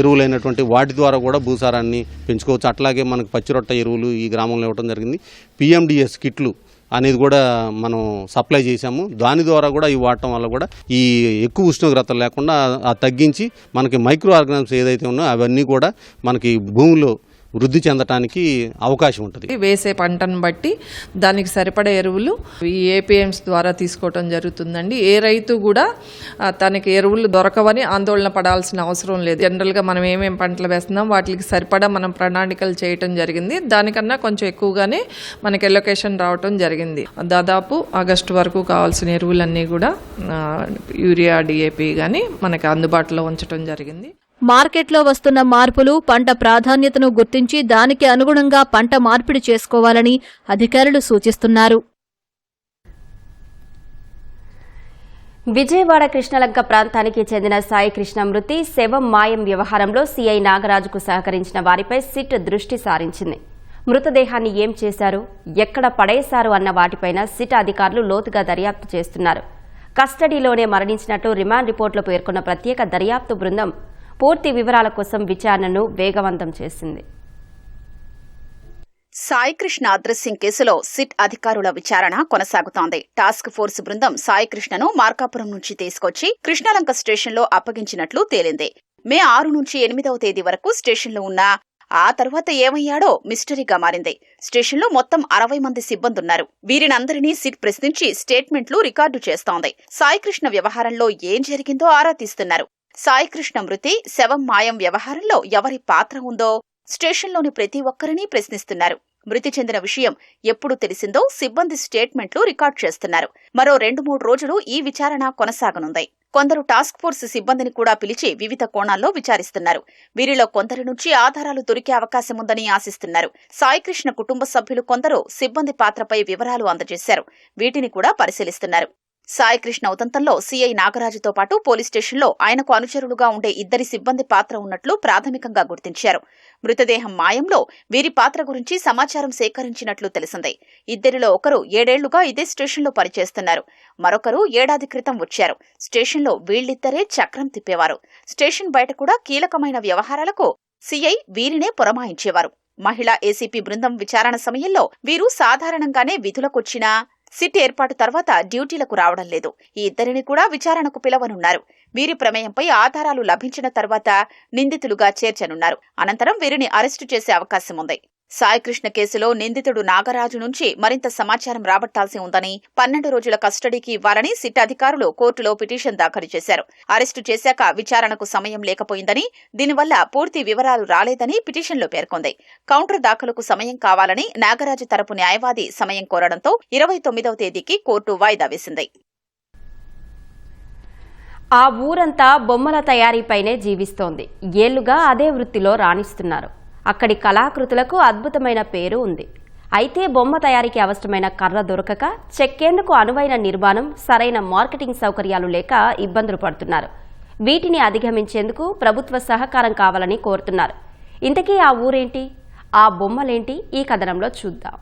ఎరువులైనటువంటి వాటి ద్వారా కూడా భూసారాన్ని పెంచుకోవచ్చు. అట్లాగే మనకి పచ్చిరొట్ట ఎరువులు ఈ గ్రామంలో ఇవ్వడం జరిగింది. PMDS కిట్లు అనేది కూడా మనం సప్లై చేశాము. దాని ద్వారా కూడా ఈ వాడటం వల్ల కూడా ఈ ఎక్కువ ఉష్ణోగ్రతలు లేకుండా తగ్గించి మనకి మైక్రో ఆర్గానిజమ్స్ ఏదైతే ఉన్నాయో అవన్నీ కూడా మనకి భూమిలో వృద్ధి చెందటానికి అవకాశం ఉంటుంది. వేసే పంటను బట్టి దానికి సరిపడే ఎరువులు ఈ APMs ద్వారా తీసుకోవటం జరుగుతుందండి. ఏ రైతు కూడా తనకి ఎరువులు దొరకవని ఆందోళన పడాల్సిన అవసరం లేదు. జనరల్గా మనం ఏమేమి పంటలు వేస్తున్నాం వాటికి సరిపడా మనం ప్రణాళికలు చేయటం జరిగింది. దానికన్నా కొంచెం ఎక్కువగానే మనకి ఎలొకేషన్ రావటం జరిగింది. దాదాపు ఆగస్టు వరకు కావాల్సిన ఎరువులన్నీ కూడా యూరియా, DAP కానీ మనకి అందుబాటులో ఉంచడం జరిగింది. మార్కెట్లో వస్తున్న మార్పులు, పంట ప్రాధాన్యతను గుర్తించి దానికి అనుగుణంగా పంట మార్పిడి చేసుకోవాలని అధికారులు సూచిస్తున్నారు. విజయవాడ కృష్ణలంక ప్రాంతానికి చెందిన సాయి కృష్ణ మృతి, శవం మాయం వ్యవహారంలో సీఐ నాగరాజుకు సహకరించిన వారిపై సిట్ దృష్టి సారించింది. మృతదేహాన్ని ఏం చేశారు, ఎక్కడ పడేశారు అన్న వాటిపైన సిట్ అధికారులు లోతుగా దర్యాప్తు చేస్తున్నారు. కస్టడీలోనే మరణించినట్టు రిమాండ్ రిపోర్టులో పేర్కొన్న ప్రత్యేక దర్యాప్తు బృందం పూర్తి వివరాల కోసం విచారణను వేగవంతం చేసింది. సాయికృష్ణ అదృశ్యం కేసులో సిట్ అధికారుల విచారణ కొనసాగుతోంది. టాస్క్ ఫోర్స్ బృందం సాయికృష్ణను మార్కాపురం నుంచి తీసుకొచ్చి కృష్ణలంక స్టేషన్లో అప్పగించినట్లు తేలింది. మే 6 నుంచి 8వ తేదీ వరకు స్టేషన్లో ఉన్న ఆ తర్వాత ఏమయ్యాడో మిస్టరీగా మారింది. స్టేషన్లో మొత్తం 60 మంది సిబ్బందున్నారు. వీరినందరినీ సిట్ ప్రశ్నించి స్టేట్మెంట్లు రికార్డు చేస్తోంది. సాయికృష్ణ వ్యవహారంలో ఏం జరిగిందో ఆరా తీస్తున్నారు. సాయికృష్ణ మృతి, శవం మాయం వ్యవహారంలో ఎవరి పాత్ర ఉందో స్టేషన్లోని ప్రతి ఒక్కరినీ ప్రశ్నిస్తున్నారు. మృతి చెందిన విషయం ఎప్పుడు తెలిసిందో సిబ్బంది స్టేట్మెంట్లు రికార్డు చేస్తున్నారు. మరో 2-3 రోజులు ఈ విచారణ కొనసాగనుంది. కొందరు టాస్క్ ఫోర్స్ సిబ్బందిని కూడా పిలిచి వివిధ కోణాల్లో విచారిస్తున్నారు. వీరిలో కొందరి నుంచి ఆధారాలు దొరికే అవకాశముందని ఆశిస్తున్నారు. సాయికృష్ణ కుటుంబ సభ్యులు కొందరు సిబ్బంది పాత్రపై వివరాలు అందజేశారు. వీటిని కూడా పరిశీలిస్తున్నారు. సాయికృష్ణ ఉదంతంలో సీఐ నాగరాజుతో పాటు పోలీస్ స్టేషన్లో ఆయనకు అనుచరులుగా ఉండే 2 సిబ్బంది పాత్ర ఉన్నట్లు ప్రాథమికంగా గుర్తించారు. మృతదేహం మాయంలో వీరి పాత్ర గురించి సమాచారం సేకరించినట్లు తెలిసింది. ఇద్దరిలో ఒకరు 7 ఏళ్లుగా ఇదే స్టేషన్లో పనిచేస్తున్నారు. మరొకరు 1 ఏడాది క్రితం వచ్చారు. స్టేషన్లో వీళ్లిద్దరే చక్రం తిప్పేవారు. స్టేషన్ బయట కూడా కీలకమైన వ్యవహారాలకు సీఐ వీరినే పురమాయించేవారు. మహిళా ఏసీపీ బృందం విచారణ సమయంలో వీరు సాధారణంగానే విధులకొచ్చినా సిట్ ఏర్పాటు తర్వాత డ్యూటీలకు రావడం లేదు. ఈ ఇద్దరిని కూడా విచారణకు పిలవనున్నారు. వీరి ప్రమేయంపై ఆధారాలు లభించిన తర్వాత నిందితులుగా చేర్చనున్నారు. అనంతరం వీరిని అరెస్టు చేసే అవకాశం ఉంది. సాయికృష్ణ కేసులో నిందితుడు నాగరాజు నుంచి మరింత సమాచారం రాబట్టాల్సి ఉందని 12 రోజుల కస్టడీకి ఇవ్వాలని సిట్ అధికారులు కోర్టులో పిటిషన్ దాఖలు చేశారు. అరెస్టు చేశాక విచారణకు సమయం లేకపోయిందని, దీనివల్ల పూర్తి వివరాలు రాలేదని పిటిషన్లో పేర్కొంది. కౌంటర్ దాఖలుకు సమయం కావాలని నాగరాజు తరపు న్యాయవాది సమయం కోరడంతో 29వ తేదీకి కోర్టు వాయిదా వేసింది. ఆ ఊరంతా బొమ్మల తయారీపైనే జీవిస్తోంది. ఏళ్లుగా అదే వృత్తిలో రాణిస్తున్నారు. అక్కడి కళాకృతులకు అద్భుతమైన పేరు ఉంది. అయితే బొమ్మ తయారీకి అవసరమైన కర్ర దొరకక, చెక్కేందుకు అనువైన నిర్మాణం, సరైన మార్కెటింగ్ సౌకర్యాలు లేక ఇబ్బందులు పడుతున్నారు. వీటిని అధిగమించేందుకు ప్రభుత్వ సహకారం కావాలని కోరుతున్నారు. ఇంతకీ ఆ ఊరేంటి, ఆ బొమ్మలేంటి, ఈ కథనంలో చూద్దాం.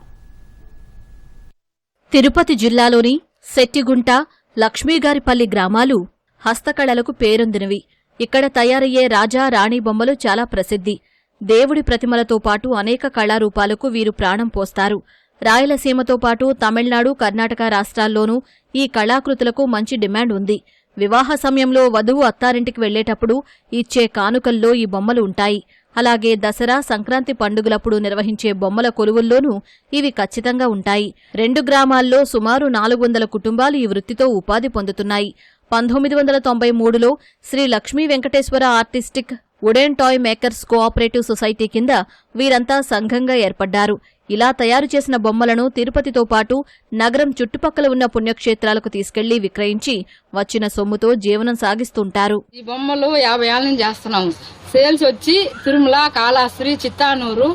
తిరుపతి జిల్లాలోని శెట్టిగుంట, లక్ష్మీగారిపల్లి గ్రామాలు హస్తకళలకు పేరొందినవి. ఇక్కడ తయారయ్యే రాజా, రాణి బొమ్మలు చాలా ప్రసిద్ధి. దేవుడి ప్రతిమలతో పాటు అనేక కళారూపాలకు వీరు ప్రాణం పోస్తారు. రాయలసీమతో పాటు తమిళనాడు, కర్ణాటక రాష్ట్రాల్లోనూ ఈ కళాకృతులకు మంచి డిమాండ్ ఉంది. వివాహ సమయంలో వధువు అత్తారింటికి వెళ్లేటప్పుడు ఇచ్చే కానుకల్లో ఈ బొమ్మలు ఉంటాయి. అలాగే దసరా, సంక్రాంతి పండుగలప్పుడు నిర్వహించే బొమ్మల కొలువుల్లోనూ ఇవి ఖచ్చితంగా ఉంటాయి. 2 గ్రామాల్లో సుమారు 400 కుటుంబాలు ఈ వృత్తితో ఉపాధి పొందుతున్నాయి. 1993లో Sri Lakshmi Venkateswara artistic wooden toy makers cooperative society కింద వీరంతా సంఘంగా ఏర్పడ్డారు. ఇలా తయారు చేసిన బొమ్మలను తిరుపతితో పాటు నగరం చుట్టుపక్కల ఉన్న పుణ్యక్షేత్రాలకు తీసుకెళ్లి విక్రయించి వచ్చిన సొమ్ముతో జీవనం సాగిస్తుంటారు. ఈ బొమ్మలు 50 ఏళ్ల నుంచి చేస్తున్నాము. సేల్స్ వచ్చి తిరుమల, కాళహస్తి, చిత్తానూరు,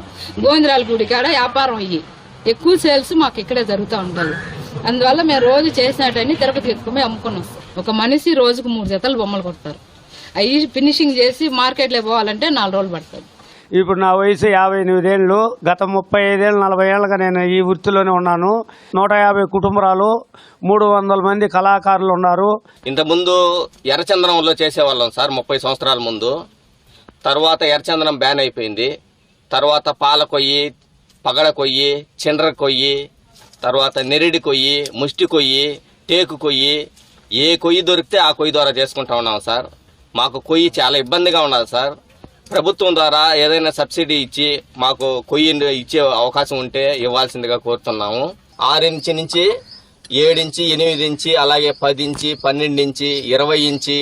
గోవిందరాల గుడి కాడ వ్యాపారం అయ్యి ఎక్కువ సేల్స్ మాకు ఇక్కడే జరుగుతూ ఉంటుంది. అందువల్ల మేము రోజు చేసినట్టని తిరుపతి ఎత్తుకుని అమ్ముకున్నాం. ఒక మనిషి రోజుకు 3 జతలు బొమ్మలు కొడతారు. అవి ఫినిషింగ్ చేసి మార్కెట్లో పోవాలంటే 4 రోజులు పడుతుంది. ఇప్పుడు నా వయసు 58 ఏళ్ళు. గత 35 ఏళ్ళు 40 ఏళ్ళుగా నేను ఈ వృత్తిలోనే ఉన్నాను. 150 కుటుంబాలు, 300 మంది కళాకారులు ఉన్నారు. ఇంతకుముందు ఎర్రచందనంలో చేసేవాళ్ళం సార్ 30 సంవత్సరాల ముందు. తర్వాత ఎర్రచందనం బ్యాన్ అయిపోయింది. తర్వాత పాల కొయ్యి, పగడ కొయ్యి, చిండ్ర కొయ్యి, తర్వాత నెరిడి కొయ్యి, ముష్టి కొయ్యి, టేకు కొయ్యి, ఏ కొయ్యి దొరికితే ఆ కొయ్యి ద్వారా చేసుకుంటా ఉన్నాం సార్. మాకు కొయ్యి చాలా ఇబ్బందిగా ఉన్నది సార్. ప్రభుత్వం ద్వారా ఏదైనా సబ్సిడీ ఇచ్చి మాకు కొయ్యి ఇచ్చే అవకాశం ఉంటే ఇవ్వాల్సిందిగా కోరుతున్నాము. 6 ఇంచి నుంచి 7 ఇంచి, 8 ఇంచి, అలాగే 10 ఇంచి, 12 ఇంచి, 20 ఇంచి,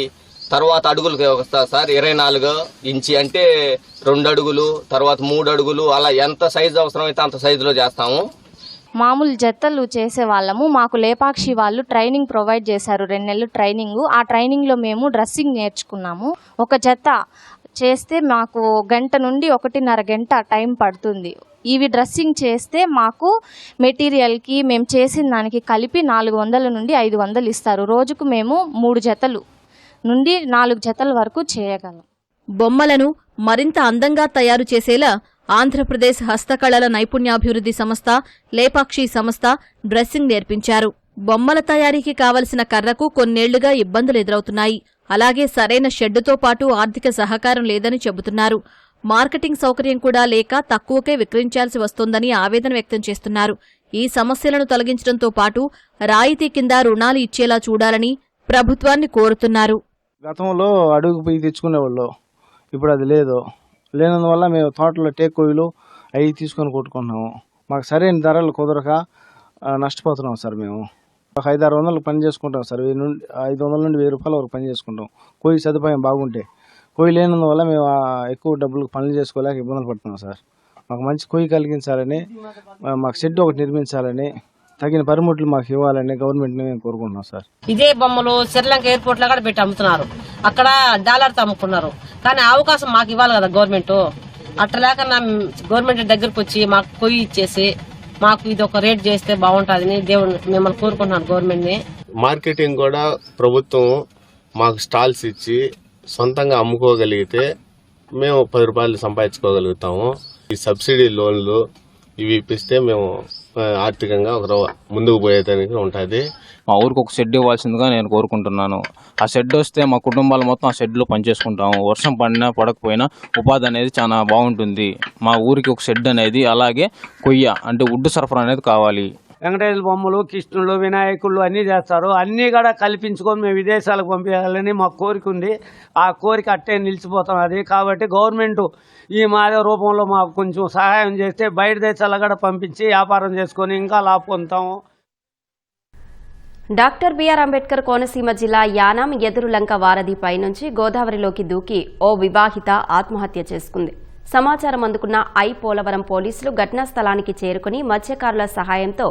తర్వాత అడుగులకి వస్తారు సార్. 24 ఇంచి అంటే 2 అడుగులు, తర్వాత 3 అడుగులు, అలా ఎంత సైజు అవసరమైతే అంత సైజులో చేస్తాము. మామూలు జతలు చేసే వాళ్ళము. మాకు లేపాక్షి వాళ్ళు ట్రైనింగ్ ప్రొవైడ్ చేశారు, 2 నెలలు ట్రైనింగ్. ఆ ట్రైనింగ్లో మేము డ్రెస్సింగ్ నేర్చుకున్నాము. ఒక జత చేస్తే మాకు 1 గంట నుండి 1.5 గంట టైం పడుతుంది. ఇవి డ్రెస్సింగ్ చేస్తే మాకు మెటీరియల్కి మేము చేసిన దానికి కలిపి 400 నుండి 500 ఇస్తారు. రోజుకు మేము 3 జతలు నుండి 4 జతల వరకు చేయగలం. బొమ్మలను మరింత అందంగా తయారు చేసేలా ఆంధ్రప్రదేశ్ హస్తకళల నైపుణ్యాభివృద్ధి సంస్థ, లేపాక్షి సంస్థ డ్రెస్సింగ్ నేర్పించారు. బొమ్మల తయారీకి కావలసిన కర్రకు కొన్నేళ్లుగా ఇబ్బందులు ఎదురవుతున్నాయి. అలాగే సరైన షెడ్డుతో పాటు ఆర్థిక సహకారం లేదని చెబుతున్నారు. మార్కెటింగ్ సౌకర్యం కూడా లేక తక్కువకే విక్రయించాల్సి వస్తోందని ఆవేదన వ్యక్తం చేస్తున్నారు. ఈ సమస్యలను తొలగించడంతో పాటు రాయితీ కింద రుణాలు ఇచ్చేలా చూడాలని ప్రభుత్వాన్ని కోరుతున్నారు. గతంలో అడుగు పోయి తెచ్చుకునేవాళ్ళు, ఇప్పుడు అది లేదు. లేనందువల్ల మేము తోటలో టేక్ కొయ్యలు అవి తీసుకొని కొట్టుకుంటున్నాము. మాకు సరైన ధరలు కుదరక నష్టపోతున్నాం సార్. మేము ఒక 500-600 పని చేసుకుంటాం సార్. 500 నుండి 1000 రూపాయల వరకు పని చేసుకుంటాం. కొయ్యి సదుపాయం బాగుంటే. కొయ్యి లేనందువల్ల మేము ఎక్కువ డబ్బులు పనులు చేసుకోలేక ఇబ్బందులు పడుతున్నాం సార్. మాకు మంచి కొయ్యి కలిగించాలని, మాకు షెడ్ ఒకటి నిర్మించాలని, తగిన పనిముట్లు మాకు ఇవ్వాలని గవర్నమెంట్ని మేము కోరుకుంటున్నాం సార్. ఇదే బొమ్మలు శ్రీలంక ఎయిర్పోర్ట్ లో కూడా పెట్టి అమ్ముతున్నారు. అక్కడ డాలర్తో అమ్ముకున్నారు. కానీ అవకాశం మాకు ఇవ్వాలి కదా గవర్నమెంట్. అట్లా గవర్నమెంట్ దగ్గరకు వచ్చి మాకు కొయ్యి ఇచ్చేసి మాకు ఇది ఒక రేట్ చేస్తే బాగుంటుందని దేవుడు మిమ్మల్ని కోరుకుంటున్నాను గవర్నమెంట్ ని. మార్కెటింగ్ కూడా ప్రభుత్వం మాకు స్టాల్స్ ఇచ్చి సొంతంగా అమ్ముకోగలిగితే మేము 10 రూపాయలు సంపాదించుకోగలుగుతాము. ఈ సబ్సిడీ లోన్లు ఇవి ఇప్పిస్తే మేము ఆర్థికంగా ఒక ముందుకు పోయేదానికి ఉంటుంది. మా ఊరికి ఒక షెడ్ ఇవ్వాల్సిందిగా నేను కోరుకుంటున్నాను. ఆ షెడ్ వస్తే మా కుటుంబాలు మొత్తం ఆ షెడ్లో పనిచేసుకుంటాము. వర్షం పడినా పడకపోయినా ఉపాధి అనేది చాలా బాగుంటుంది. మా ఊరికి ఒక షెడ్ అనేది, అలాగే కొయ్య అంటే వుడ్ సరఫరా అనేది కావాలి. వెంకటేశ్వర బొమ్మలు, కృష్ణులు, వినాయకుళ్ళు అన్నీ చేస్తారు. అన్నీ కూడా కల్పించుకొని మేము విదేశాలకు పంపించాలని మాకు కోరిక ఉంది. ఆ కోరిక అట్టే నిలిచిపోతున్నది. కాబట్టి గవర్నమెంట్ ఈ మాదే రూపంలో మాకు కొంచెం సహాయం చేస్తే బయట దేశాల కూడా పంపించి వ్యాపారం చేసుకొని ఇంకా లాభ పొందుతాము. డాక్టర్ బిఆర్ అంబేద్కర్ కోనసీమ జిల్లా యానాం ఎదురులంక వారధిపై నుంచి గోదావరిలోకి దూకి ఓ వివాహిత ఆత్మహత్య చేసుకుంది. సమాచారం అందుకున్న పోలవరం పోలీసులు ఘటనా స్థలానికి చేరుకుని మత్స్యకారుల సహాయంతో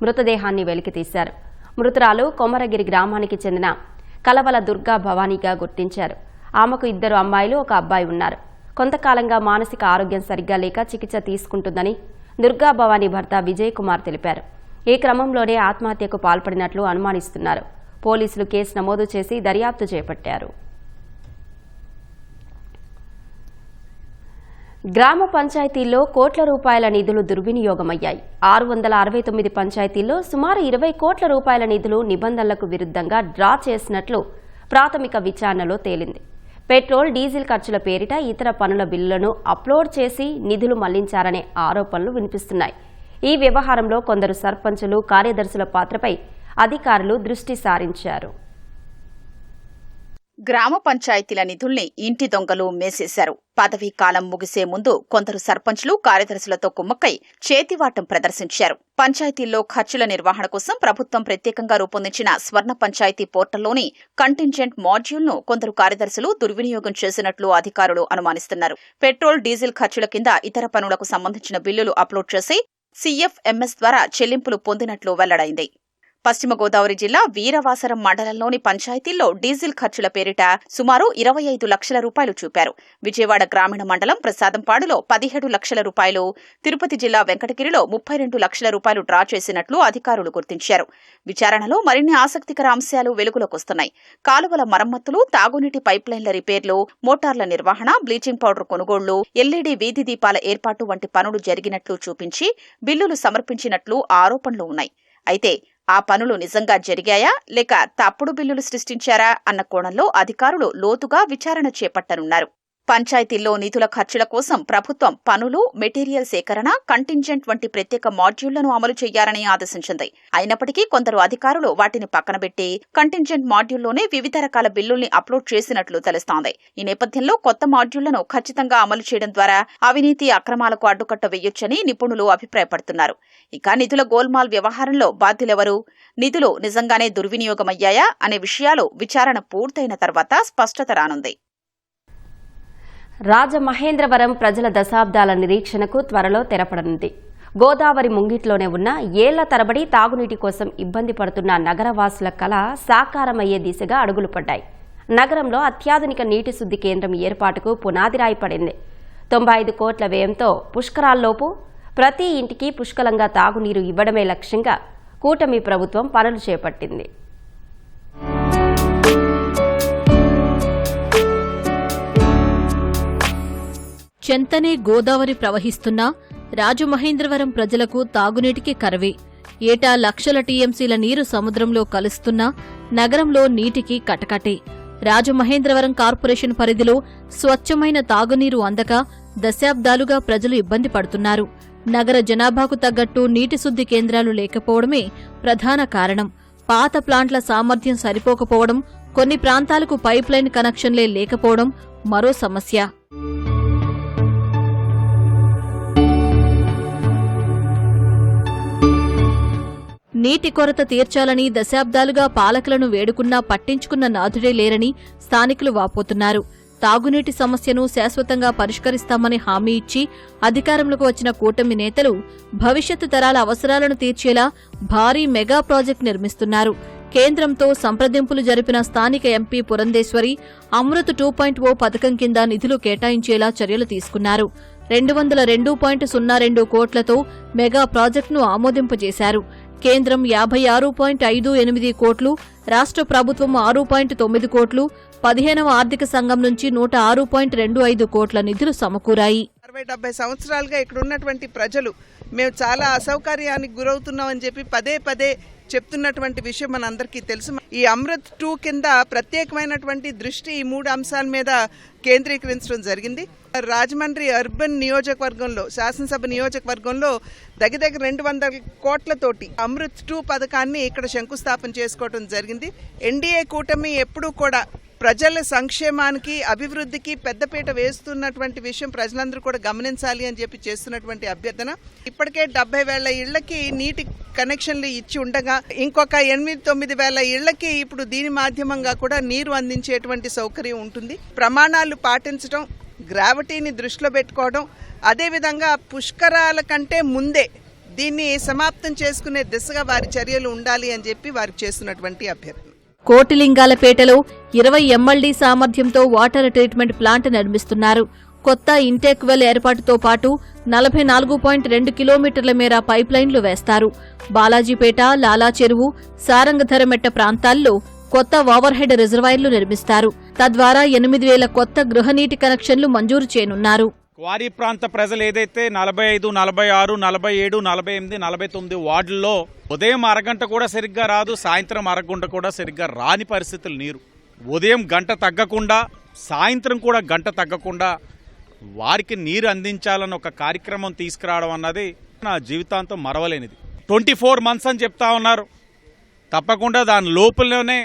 మృతదేహాన్ని వెలికితీశారు. మృతురాలు కొమరగిరి గ్రామానికి చెందిన కలవల దుర్గా భవానీగా గుర్తించారు. ఆమెకు 2 అమ్మాయిలు, 1 అబ్బాయి ఉన్నారు. కొంతకాలంగా మానసిక ఆరోగ్యం సరిగ్గా లేక చికిత్స తీసుకుంటుందని దుర్గా భవానీ భర్త విజయ్ కుమార్ తెలిపారు. ఈ క్రమంలోనే ఆత్మహత్యకు పాల్పడినట్లు అనుమానిస్తున్నారు. పోలీసులు కేసు నమోదు చేసి దర్యాప్తు చేపట్టారు. గ్రామ పంచాయతీల్లో కోట్ల రూపాయల నిధులు దుర్వినియోగమయ్యాయి. 669 పంచాయతీల్లో సుమారు 20 కోట్ల రూపాయల నిధులు నిబంధనలకు విరుద్ధంగా డ్రా చేసినట్లు ప్రాథమిక విచారణలో తేలింది. పెట్రోల్, డీజిల్ ఖర్చుల పేరిట ఇతర పనుల బిల్లులను అప్లోడ్ చేసి నిధులు మళ్లించారనే ఆరోపణలు వినిపిస్తున్నాయి. ఈ వ్యవహారంలో కొందరు సర్పంచులు, కార్యదర్శుల పాత్రపై అధికారులు దృష్టి సారించారు. గ్రామ పంచాయతీల నిధుల్ని ఇంటి దొంగలు మేసేశారు. పదవీ కాలం ముగిసే ముందు కొందరు సర్పంచ్లు, కార్యదర్శులతో కుమ్మక్కై చేతివాటం ప్రదర్శించారు. పంచాయతీల్లో ఖర్చుల నిర్వహణ కోసం ప్రభుత్వం ప్రత్యేకంగా రూపొందించిన స్వర్ణ పంచాయతీ పోర్టల్లోని కంటింజెంట్ మాడ్యూల్ను కొందరు కార్యదర్శులు దుర్వినియోగం చేసినట్లు అధికారులు అనుమానిస్తున్నారు. పెట్రోల్, డీజిల్ ఖర్చుల కింద ఇతర పనులకు సంబంధించిన బిల్లులు అప్లోడ్ చేసి CFMS ద్వారా చెల్లింపులు పొందినట్లు వెల్లడైంది. పశ్చిమ గోదావరి జిల్లా వీరవాసరం మండలంలోని పంచాయతీల్లో డీజిల్ ఖర్చుల పేరిట సుమారు 25 లక్షల రూపాయలు చూపారు. విజయవాడ గ్రామీణ మండలం ప్రసాదంపాడులో 17 లక్షల రూపాయలు, తిరుపతి జిల్లా వెంకటగిరిలో 32 లక్షల రూపాయలు డ్రా చేసినట్లు అధికారులు గుర్తించారు. విచారణలో మరిన్ని ఆసక్తికర అంశాలు వెలుగులోకొస్తున్నాయి. కాలువల మరమ్మతులు, తాగునీటి పైప్లైన్ల రిపేర్లు, మోటార్ల నిర్వహణ, బ్లీచింగ్ పౌడర్ కొనుగోళ్లు, LED వీధి దీపాల ఏర్పాటు వంటి పనులు జరిగినట్లు చూపించి బిల్లులు సమర్పించినట్లు ఆరోపణలు ఉన్నాయి. అయితే ఆ పనులు నిజంగా జరిగాయా లేక తప్పుడు బిల్లులు సృష్టించారా అన్న కోణంలో అధికారులు లోతుగా విచారణ చేపట్టనున్నారు. పంచాయతీల్లో నిధుల ఖర్చుల కోసం ప్రభుత్వం పనులు, మెటీరియల్ సేకరణ, కంటింజెంట్ వంటి ప్రత్యేక మాడ్యూళ్లను అమలు చేయాలని ఆదేశించింది. అయినప్పటికీ కొందరు అధికారులు వాటిని పక్కనబెట్టి కంటింజెంట్ మాడ్యూల్లోనే వివిధ రకాల బిల్లుల్ని అప్లోడ్ చేసినట్లు తెలుస్తోంది. ఈ నేపథ్యంలో కొత్త మాడ్యూళ్లను ఖచ్చితంగా అమలు చేయడం ద్వారా అవినీతి, అక్రమాలకు అడ్డుకట్ట వేయొచ్చని నిపుణులు అభిప్రాయపడుతున్నారు. ఇక నిధుల గోల్మాల్ వ్యవహారంలో బాధ్యులెవరు, నిధులు నిజంగానే దుర్వినియోగమయ్యాయా అనే విషయాలు విచారణ పూర్తయిన తర్వాత స్పష్టత రానుంది. రాజమహేంద్రవరం ప్రజల దశాబ్దాల నిరీక్షణకు త్వరలో తెరపడనుంది. గోదావరి ముంగిట్లోనే ఉన్న ఏళ్ల తరబడి తాగునీటి కోసం ఇబ్బంది పడుతున్న నగరవాసుల కళ సాకారమయ్యే దిశగా అడుగులు పడ్డాయి. నగరంలో అత్యాధునిక నీటి శుద్ధి కేంద్రం ఏర్పాటుకు పునాదిరాయి పడింది. 95 కోట్ల వ్యయంతో పుష్కరాల్లోపు ప్రతి ఇంటికి పుష్కలంగా తాగునీరు ఇవ్వడమే లక్ష్యంగా కూటమి ప్రభుత్వం పనులు చేపట్టింది. చెంతనే గోదావరి ప్రవహిస్తున్నా రాజమహేంద్రవరం ప్రజలకు తాగునీటికి కరవే. ఏటా లక్షల టీఎంసీల నీరు సముద్రంలో కలుస్తున్నా నగరంలో నీటికి కటకటే. రాజమహేంద్రవరం కార్పొరేషన్ పరిధిలో స్వచ్ఛమైన తాగునీరు అందక దశాబ్దాలుగా ప్రజలు ఇబ్బంది పడుతున్నారు. నగర జనాభాకు తగ్గట్టు నీటి శుద్ధి కేంద్రాలు లేకపోవడమే ప్రధాన కారణం. పాత ప్లాంట్ల సామర్థ్యం సరిపోకపోవడం, కొన్ని ప్రాంతాలకు పైప్లైన్ కనెక్షన్లే లేకపోవడం మరో సమస్య. నీటి కొరత తీర్చాలని దశాబ్దాలుగా పాలకులను వేడుకున్నా పట్టించుకున్న నాథుడే లేరని స్థానికులు వాపోతున్నారు. తాగునీటి సమస్యను శాశ్వతంగా పరిష్కరిస్తామని హామీ ఇచ్చి అధికారంలోకి వచ్చిన కూటమి నేతలు భవిష్యత్తు తరాల అవసరాలను తీర్చేలా భారీ మెగా ప్రాజెక్టు నిర్మిస్తున్నారు. కేంద్రంతో సంప్రదింపులు జరిపిన స్థానిక ఎంపీ పురంధేశ్వరి అమృత్ 2.0 పథకం కింద నిధులు కేటాయించేలా చర్యలు తీసుకున్నారు. 202.02 కోట్లతో మెగా ప్రాజెక్టును ఆమోదింపజేశారు. కేంద్రం 56.58 కోట్లు, రాష్ట్ర ప్రభుత్వం 6.9 కోట్లు, 15వ ఆర్థిక సంఘం నుంచి 106.25 కోట్ల నిధులు సమకూరాయి. 60-70 సంవత్సరాలుగా ఇక్కడ ఉన్నటువంటి ప్రజలు మేము చాలా అసౌకర్యానికి గురవుతున్నామని చెప్పి పదే చెప్తున్నటువంటి విషయం మనందరికీ తెలుసు. ఈ అమృత్ 2 కింద ప్రత్యేకమైనటువంటి దృష్టి ఈ 3 అంశాల మీద కేంద్రీకరించడం జరిగింది. రాజమండ్రి అర్బన్ నియోజకవర్గంలో, శాసనసభ నియోజకవర్గంలో దగ్గర 200 కోట్లతోటి అమృత్ 2 పథకాన్ని ఇక్కడ శంకుస్థాపన చేసుకోవడం జరిగింది. ఎన్డీఏ కూటమి ఎప్పుడూ కూడా ప్రజల సంక్షేమానికి, అభివృద్ధికి పెద్దపీట వేస్తున్నటువంటి విషయం ప్రజలందరూ కూడా గమనించాలి అని చెప్పి చేస్తున్నటువంటి అభ్యర్థన. ఇప్పటికే 70,000 ఇళ్లకి నీటి కనెక్షన్లు ఇచ్చి ఉండగా ఇంకొక 8-9 ఇళ్లకి ఇప్పుడు దీని మాధ్యమంగా కూడా నీరు అందించేటువంటి సౌకర్యం ఉంటుంది. ప్రమాణాలు పాటించడం, గ్రావిటీని దృష్టిలో పెట్టుకోవడం, అదేవిధంగా పుష్కరాల కంటే ముందే దీన్ని సమాప్తం చేసుకునే దిశగా వారి చర్యలు ఉండాలి అని చెప్పి వారికి చేస్తున్నటువంటి అభ్యర్థన. కోటిలింగాలపేటలో 20 MLD సామర్థ్యంతో వాటర్ ట్రీట్మెంట్ ప్లాంట్ నిర్మిస్తున్నారు. కొత్త ఇంటేక్ వెల్ ఏర్పాటుతో పాటు 44.2 కిలోమీటర్ల మేర పైప్లైన్లు వేస్తారు. బాలాజీపేట, లాలా చెరువు, సారంగధరమెట్ట ప్రాంతాల్లో కొత్త ఓవర్హెడ్ రిజర్వాయర్లు నిర్మిస్తారు. తద్వారా 8,000 కొత్త గృహనీటి కనెక్షన్లు మంజూరు చేయనున్నారు. క్వారీ ప్రాంత ప్రజలు ఏదైతే 45, 46, 47, 48, 49 వార్డుల్లో ఉదయం అరగంట కూడా సరిగ్గా రాదు, సాయంత్రం అరగంట కూడా సరిగ్గా రాని పరిస్థితులు. నీరు ఉదయం గంట తగ్గకుండా, సాయంత్రం కూడా గంట తగ్గకుండా వారికి నీరు అందించాలని ఒక కార్యక్రమం తీసుకురావడం అన్నది నా జీవితాంతం మరవలేనిది. 24 months అని చెప్తా ఉన్నారు. తప్పకుండా దాని లోపలనే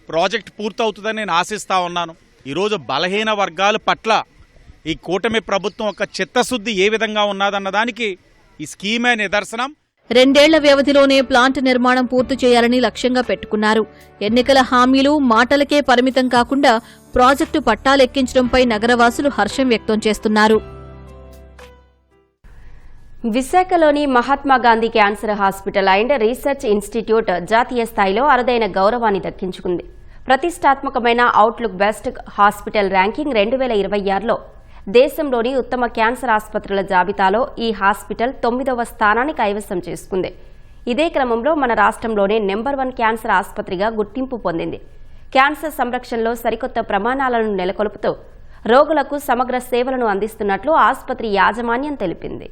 ప్రాజెక్ట్ పూర్తవుతుందని నేను ఆశిస్తా ఉన్నాను. ఈరోజు బలహీన వర్గాల పట్ల ఈ కూటమి ప్రభుత్వం ఒక చిత్తశుద్ధి ఏ విధంగా ఉన్నదన్నదానికి ఈ స్కీమే నిదర్శనం. 2 ఏళ్ల వ్యవధిలోనే ప్లాంట్ నిర్మాణం పూర్తి చేయాలని లక్ష్యంగా పెట్టుకున్నారు. ఎన్నికల హామీలు, మాటలకే పరిమితం కాకుండా ప్రాజెక్టు పట్టాలెక్కించడంపై నగరవాసులు హర్షం వ్యక్తం చేస్తున్నారు. విశాఖలోని Mahatma Gandhi cancer hospital and research institute జాతీయ స్థాయిలో అరుదైన గౌరవాన్ని దక్కించుకుంది. ప్రతిష్టాత్మకమైన అవుట్లుక్ బెస్ట్ హాస్పిటల్ ర్యాంకింగ్ 2026లో దేశంలోని ఉత్తమ క్యాన్సర్ ఆసుపత్రుల జాబితాలో ఈ హాస్పిటల్ 9వ స్థానాన్ని కైవసం చేసుకుంది. ఇదే క్రమంలో మన రాష్ట్రంలోనే నెంబర్ 1 క్యాన్సర్ ఆసుపత్రిగా గుర్తింపు పొందింది. క్యాన్సర్ సంరక్షణలో సరికొత్త ప్రమాణాలను నెలకొల్పుతూ రోగులకు సమగ్ర సేవలను అందిస్తున్నట్లు ఆసుపత్రి యాజమాన్యం తెలిపింది.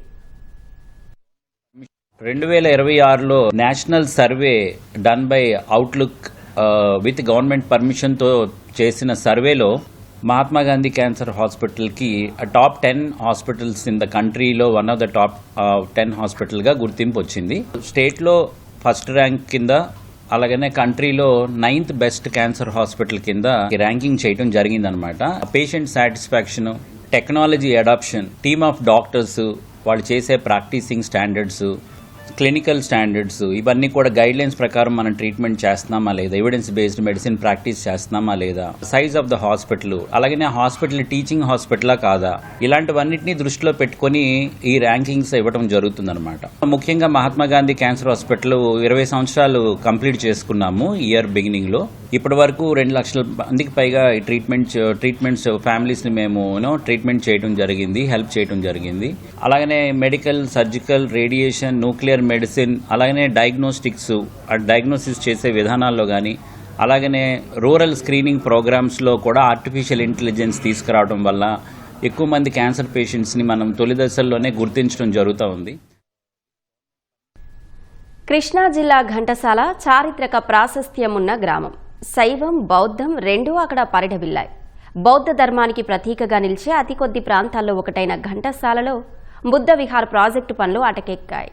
2026లో national survey done by Outlook with government పర్మిషన్తో చేసిన సర్వేలో మహాత్మా గాంధీ క్యాన్సర్ హాస్పిటల్కి టాప్ 10 హాస్పిటల్స్ ఇన్ ద కంట్రీలో వన్ ఆఫ్ ద టాప్ 10 హాస్పిటల్గా గుర్తింపు వచ్చింది. స్టేట్లో ఫస్ట్ ర్యాంక్ కింద, అలాగనే కంట్రీలో 9th బెస్ట్ క్యాన్సర్ హాస్పిటల్ కింద ర్యాంకింగ్ చేయడం జరిగిందనమాట. Patient satisfaction, technology adoption, team of doctors, వాళ్ళు చేసే ప్రాక్టీసింగ్ స్టాండర్డ్స్, క్లినికల్ స్టాండర్డ్స్, ఇవన్నీ కూడా గైడ్ లైన్స్ ప్రకారం మనం ట్రీట్మెంట్ చేస్తున్నామా లేదా, ఎవిడెన్స్ బేస్డ్ మెడిసిన్ ప్రాక్టీస్ చేస్తున్నామా లేదా, సైజ్ ఆఫ్ ద హాస్పిటల్, అలాగనే హాస్పిటల్ టీచింగ్ హాస్పిటలా కాదా, ఇలాంటివన్నిటిని దృష్టిలో పెట్టుకుని ఈ ర్యాంకింగ్స్ ఇవ్వడం జరుగుతుందన్నమాట. ముఖ్యంగా మహాత్మా గాంధీ క్యాన్సర్ హాస్పిటల్ 20 సంవత్సరాలు కంప్లీట్ చేసుకున్నాము ఇయర్ బిగినింగ్ లో. ఇప్పటి వరకు 2 లక్షల మందికి పైగా ఈ ట్రీట్మెంట్స్ ఫ్యామిలీస్ ని మేము ట్రీట్మెంట్ చేయడం జరిగింది, హెల్ప్ చేయడం జరిగింది. అలాగనే medical, surgical, radiation, nuclear medicine, అలాగనే డయాగ్నోసిస్ చేసే విధానాల్లో కానీ, అలాగనే రూరల్ స్క్రీనింగ్ ప్రోగ్రామ్స్లో కూడా ఆర్టిఫిషియల్ ఇంటెలిజెన్స్ తీసుకురావడం వల్ల ఎక్కువ మంది క్యాన్సర్ పేషెంట్స్ని మనం తొలి దశల్లోనే గుర్తించడం జరుగుతూ ఉంది. కృష్ణా జిల్లా ఘంటసాల చారిత్రక ప్రాశస్త్యమున్న గ్రామం. శైవం, బౌద్ధం రెండూ అక్కడ పరిఢవిల్లాయి. బౌద్ధ ధర్మానికి ప్రతీకగా నిలిచే అతి కొద్ది ప్రాంతాల్లో ఒకటైన ఘంటసాలలో బుద్ధ విహార్ ప్రాజెక్టు పనులు అటకెక్కాయి.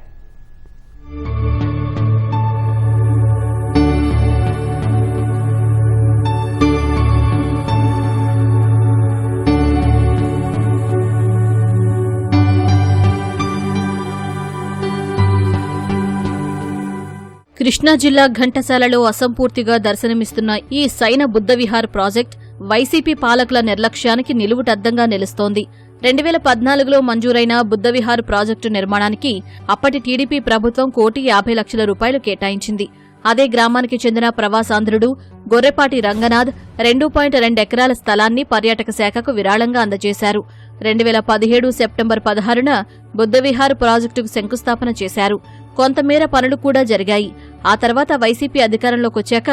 కృష్ణా జిల్లా ఘంటసాలలో అసంపూర్తిగా దర్శనమిస్తున్న ఈ సైన బుద్ధవిహార్ ప్రాజెక్ట్ వైసీపీ పాలకుల నిర్లక్ష్యానికి నిలువుటద్దంగా నిలుస్తోంది. 2014లో మంజూరైన బుద్ధవిహార్ ప్రాజెక్టు నిర్మాణానికి అప్పటి టీడీపీ ప్రభుత్వం 1,50,00,000 రూపాయలు కేటాయించింది. అదే గ్రామానికి చెందిన ప్రవాసాంధ్రుడు గొర్రెపాటి రంగనాథ్ 2.2 ఎకరాల స్థలాన్ని పర్యాటక శాఖకు విరాళంగా అందజేశారు. 2017 సెప్టెంబర్ 16న బుద్ధవిహార్ ప్రాజెక్టుకు శంకుస్థాపన చేశారు. కొంతమేర పనులు కూడా జరిగాయి. ఆ తర్వాత వైసీపీ అధికారంలోకి వచ్చాక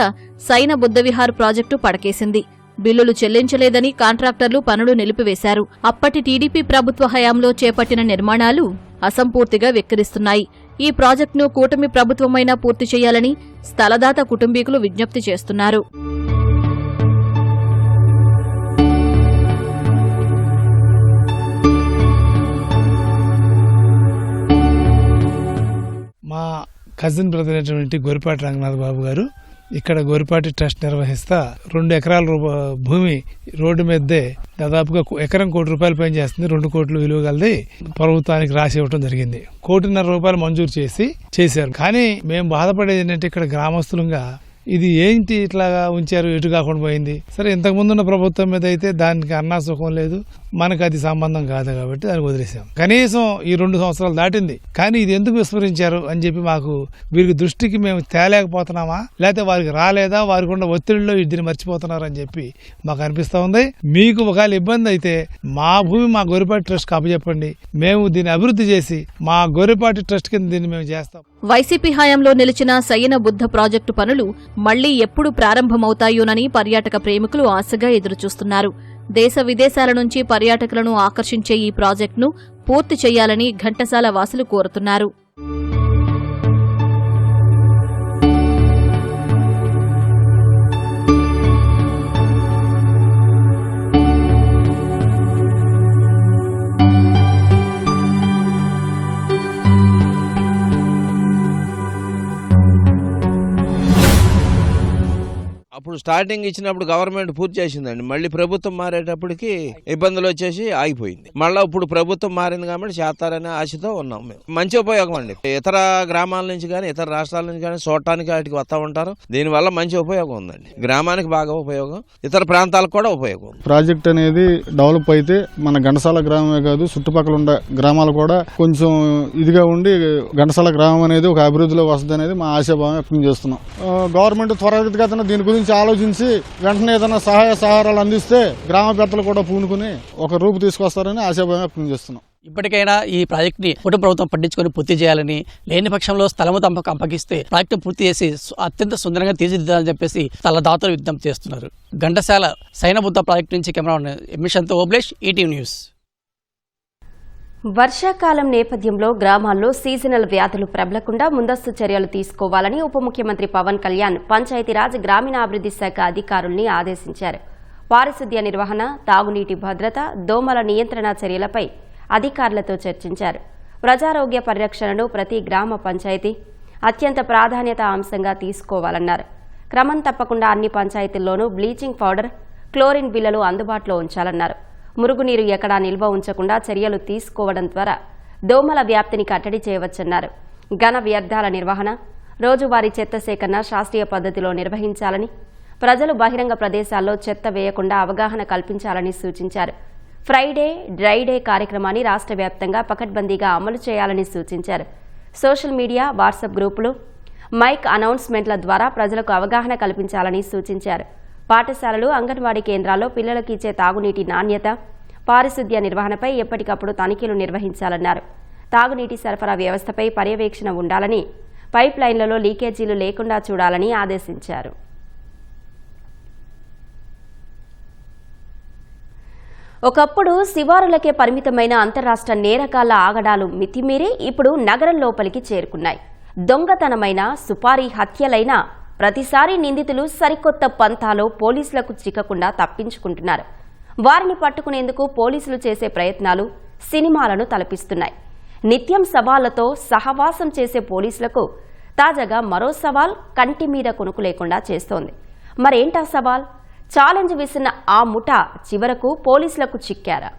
సైన బుద్ధవిహార్ ప్రాజెక్టు పడకేసింది. బిల్లులు చెల్లించలేదని కాంట్రాక్టర్లు పనులు నిలిపివేశారు. అప్పటి టీడీపీ ప్రభుత్వ హయాంలో చేపట్టిన నిర్మాణాలు అసంపూర్తిగా వెక్కిరిస్తున్నాయి. ఈ ప్రాజెక్టును కూటమి ప్రభుత్వమైనా పూర్తి చేయాలని స్థలదాత కుటుంబీకులు విజ్ఞప్తి చేస్తున్నారు. మా కజిన్ బ్రదర్ అయినటువంటి గొరిపాటి రంగనాథ్ బాబు గారు ఇక్కడ గొరిపాటి ట్రస్ట్ నిర్వహిస్తా 2 ఎకరాల భూమి రోడ్డు మీదే దాదాపుగా ఎకరం ₹1,00,00,000 పైన చేస్తుంది. 2 కోట్లు విలువ గలది ప్రభుత్వానికి రాసి ఇవ్వడం జరిగింది. ₹1,50,00,000 మంజూరు చేశారు. కానీ మేము బాధపడేది ఏంటంటే ఇక్కడ గ్రామస్తులంగా ఇది ఏంటి ఇట్లాగా ఉంచారు, ఎటు కాకుండా పోయింది. సరే, ఇంతకు ముందున్న ప్రభుత్వం మీద అయితే దానికి అన్నా సుఖం లేదు, మనకు అది సంబంధం కాదు కాబట్టి దాన్ని వదిలేసాం. కనీసం ఈ 2 సంవత్సరాలు దాటింది, కానీ ఇది ఎందుకు విస్మరించారు అని చెప్పి మాకు వీరికి దృష్టికి మేము తేలేకపోతున్నామా, లేకపోతే వారికి రాలేదా, వారికి ఉన్న ఒత్తిడిలో దీన్ని మర్చిపోతున్నారు అని చెప్పి మాకు అనిపిస్తా ఉంది. మీకు ఒకవేళ ఇబ్బంది అయితే మా భూమి మా గొరిపాటి ట్రస్ట్ అప్పచెప్పండి, మేము దీన్ని అభివృద్ధి చేసి మా గొరిపాటి ట్రస్ట్ కింద దీన్ని మేము చేస్తాం. వైసీపీ హయాంలో నిలిచిన సయ్యన బుద్ధ ప్రాజెక్టు పనులు మళ్లీ ఎప్పుడు ప్రారంభమవుతాయోనని పర్యాటక ప్రేమికులు ఆశగా ఎదురుచూస్తున్నారు. దేశ విదేశాల నుంచి పర్యాటకులను ఆకర్షించే ఈ ప్రాజెక్టును పూర్తి చేయాలని ఘంటసాల వాసులు కోరుతున్నారు. అప్పుడు స్టార్టింగ్ ఇచ్చినప్పుడు గవర్నమెంట్ పూర్తి చేసిందండి. మళ్ళీ ప్రభుత్వం మారేటప్పటికి ఇబ్బందులు వచ్చేసి ఆగిపోయింది. మళ్ళీ ఇప్పుడు ప్రభుత్వం మారింది కాబట్టి చేస్తారనే ఆశతో ఉన్నాం మేము. మంచి ఉపయోగం అండి. ఇతర గ్రామాల నుంచి కానీ ఇతర రాష్ట్రాల నుంచి కానీ చూడటానికి వాటికి వస్తూ ఉంటారు. దీనివల్ల మంచి ఉపయోగం ఉందండి. గ్రామానికి బాగా ఉపయోగం, ఇతర ప్రాంతాలకు కూడా ఉపయోగం. ప్రాజెక్ట్ అనేది డెవలప్ అయితే మన ఘంటసాల గ్రామమే కాదు చుట్టుపక్కల ఉండే గ్రామాలు కూడా కొంచెం ఇదిగా ఉండి ఘంటసాల గ్రామం అనేది ఒక అభివృద్ధిలో వస్తుంది అనేది మా ఆశాభావం వ్యక్తం చేస్తున్నాం. గవర్నమెంట్ త్వరితగతిన దీని గురించి ఆలోచించి వెంటనే ఏదైనా సహాయ సహకారాలు అందిస్తే గ్రామ పెద్దలు కూడా పూనుకుని ఒక రూపు తీసుకొస్తారని ఆశాభావం వ్యక్తం చేస్తున్నాం. ఇప్పటికైనా ఈ ప్రాజెక్టుని కుటుంబ ప్రభుత్వం పట్టించుకొని పూర్తి చేయాలని, లేని పక్షంలో స్థలము తమకు అప్పగిస్తే ప్రాజెక్టు పూర్తి చేసి అత్యంత సుందరంగా తీర్చిదిద్దాలని చెప్పేసి స్థలదాతలు విజ్ఞప్తి చేస్తున్నారు. ఘంటసాల సైనబుద్ధ ప్రాజెక్టు నుంచి కెమెరా ఎమిషన్తో ఓబ్లేష్, ఈటీవీ న్యూస్. వర్షాకాలం నేపథ్యంలో గ్రామాల్లో సీజనల్ వ్యాధులు ప్రబలకుండా ముందస్తు చర్యలు తీసుకోవాలని ఉప ముఖ్యమంత్రి పవన్ కళ్యాణ్ పంచాయతీరాజ్ గ్రామీణాభివృద్ధి శాఖ అధికారుల్ని ఆదేశించారు. పారిశుద్ధ్య నిర్వహణ, తాగునీటి భద్రత, దోమల నియంత్రణ చర్యలపై అధికారులతో చర్చించారు. ప్రజారోగ్య పరిరక్షణను ప్రతి గ్రామ పంచాయతీ అత్యంత ప్రాధాన్యత అంశంగా తీసుకోవాలన్నారు. క్రమం తప్పకుండా అన్ని పంచాయతీల్లోనూ బ్లీచింగ్ పౌడర్, క్లోరిన్ బిళ్లలు అందుబాటులో ఉంచాలన్నారు. మురుగునీరు ఎక్కడా నిల్వ ఉంచకుండా చర్యలు తీసుకోవడం ద్వారా దోమల వ్యాప్తిని కట్టడి చేయవచ్చన్నారు. ఘన వ్యర్థాల నిర్వహణ, రోజువారీ చెత్త సేకరణ శాస్త్రీయ పద్ధతిలో నిర్వహించాలని, ప్రజలు బహిరంగ ప్రదేశాల్లో చెత్త వేయకుండా అవగాహన కల్పించాలని సూచించారు. ఫ్రైడే, డ్రైడే కార్యక్రమాన్ని రాష్ట్ర వ్యాప్తంగా పకడ్బందీగా అమలు చేయాలని సూచించారు. సోషల్ మీడియా, వాట్సాప్ గ్రూపులు, మైక్ అనౌన్స్మెంట్ల ద్వారా ప్రజలకు అవగాహన కల్పించాలని సూచించారు. పాఠశాలలు, అంగన్వాడీ కేంద్రాల్లో పిల్లలకు ఇచ్చే తాగునీటి నాణ్యత, పారిశుద్ధ్య నిర్వహణపై ఎప్పటికప్పుడు తనిఖీలు నిర్వహించాలన్నారు. తాగునీటి సరఫరా వ్యవస్థపై పర్యవేక్షణ ఉండాలని, పైప్ లైన్లలో లీకేజీలు లేకుండా చూడాలని ఆదేశించారు. ఒకప్పుడు శివారులకే పరిమితమైన అంతర్రాష్ట్ర నేరగాళ్ల ఆగడాలు మితిమీరి ఇప్పుడు నగరం లోపలికి చేరుకున్నాయి. దొంగతనమైన, సుపారీ హత్యలైన ప్రతిసారి నిందితులు సరికొత్త పంథాలో పోలీసులకు చిక్కకుండా తప్పించుకుంటున్నారు. వారిని పట్టుకునేందుకు పోలీసులు చేసే ప్రయత్నాలు సినిమాలను తలపిస్తున్నాయి. నిత్యం సవాళ్లతో సహవాసం చేసే పోలీసులకు తాజాగా మరో సవాల్ కంటి మీద కొనుకు లేకుండా చేస్తోంది. మరేంటా సవాల్? ఛాలెంజ్ విసిరిన ఆ ముఠా చివరకు పోలీసులకు చిక్కారా?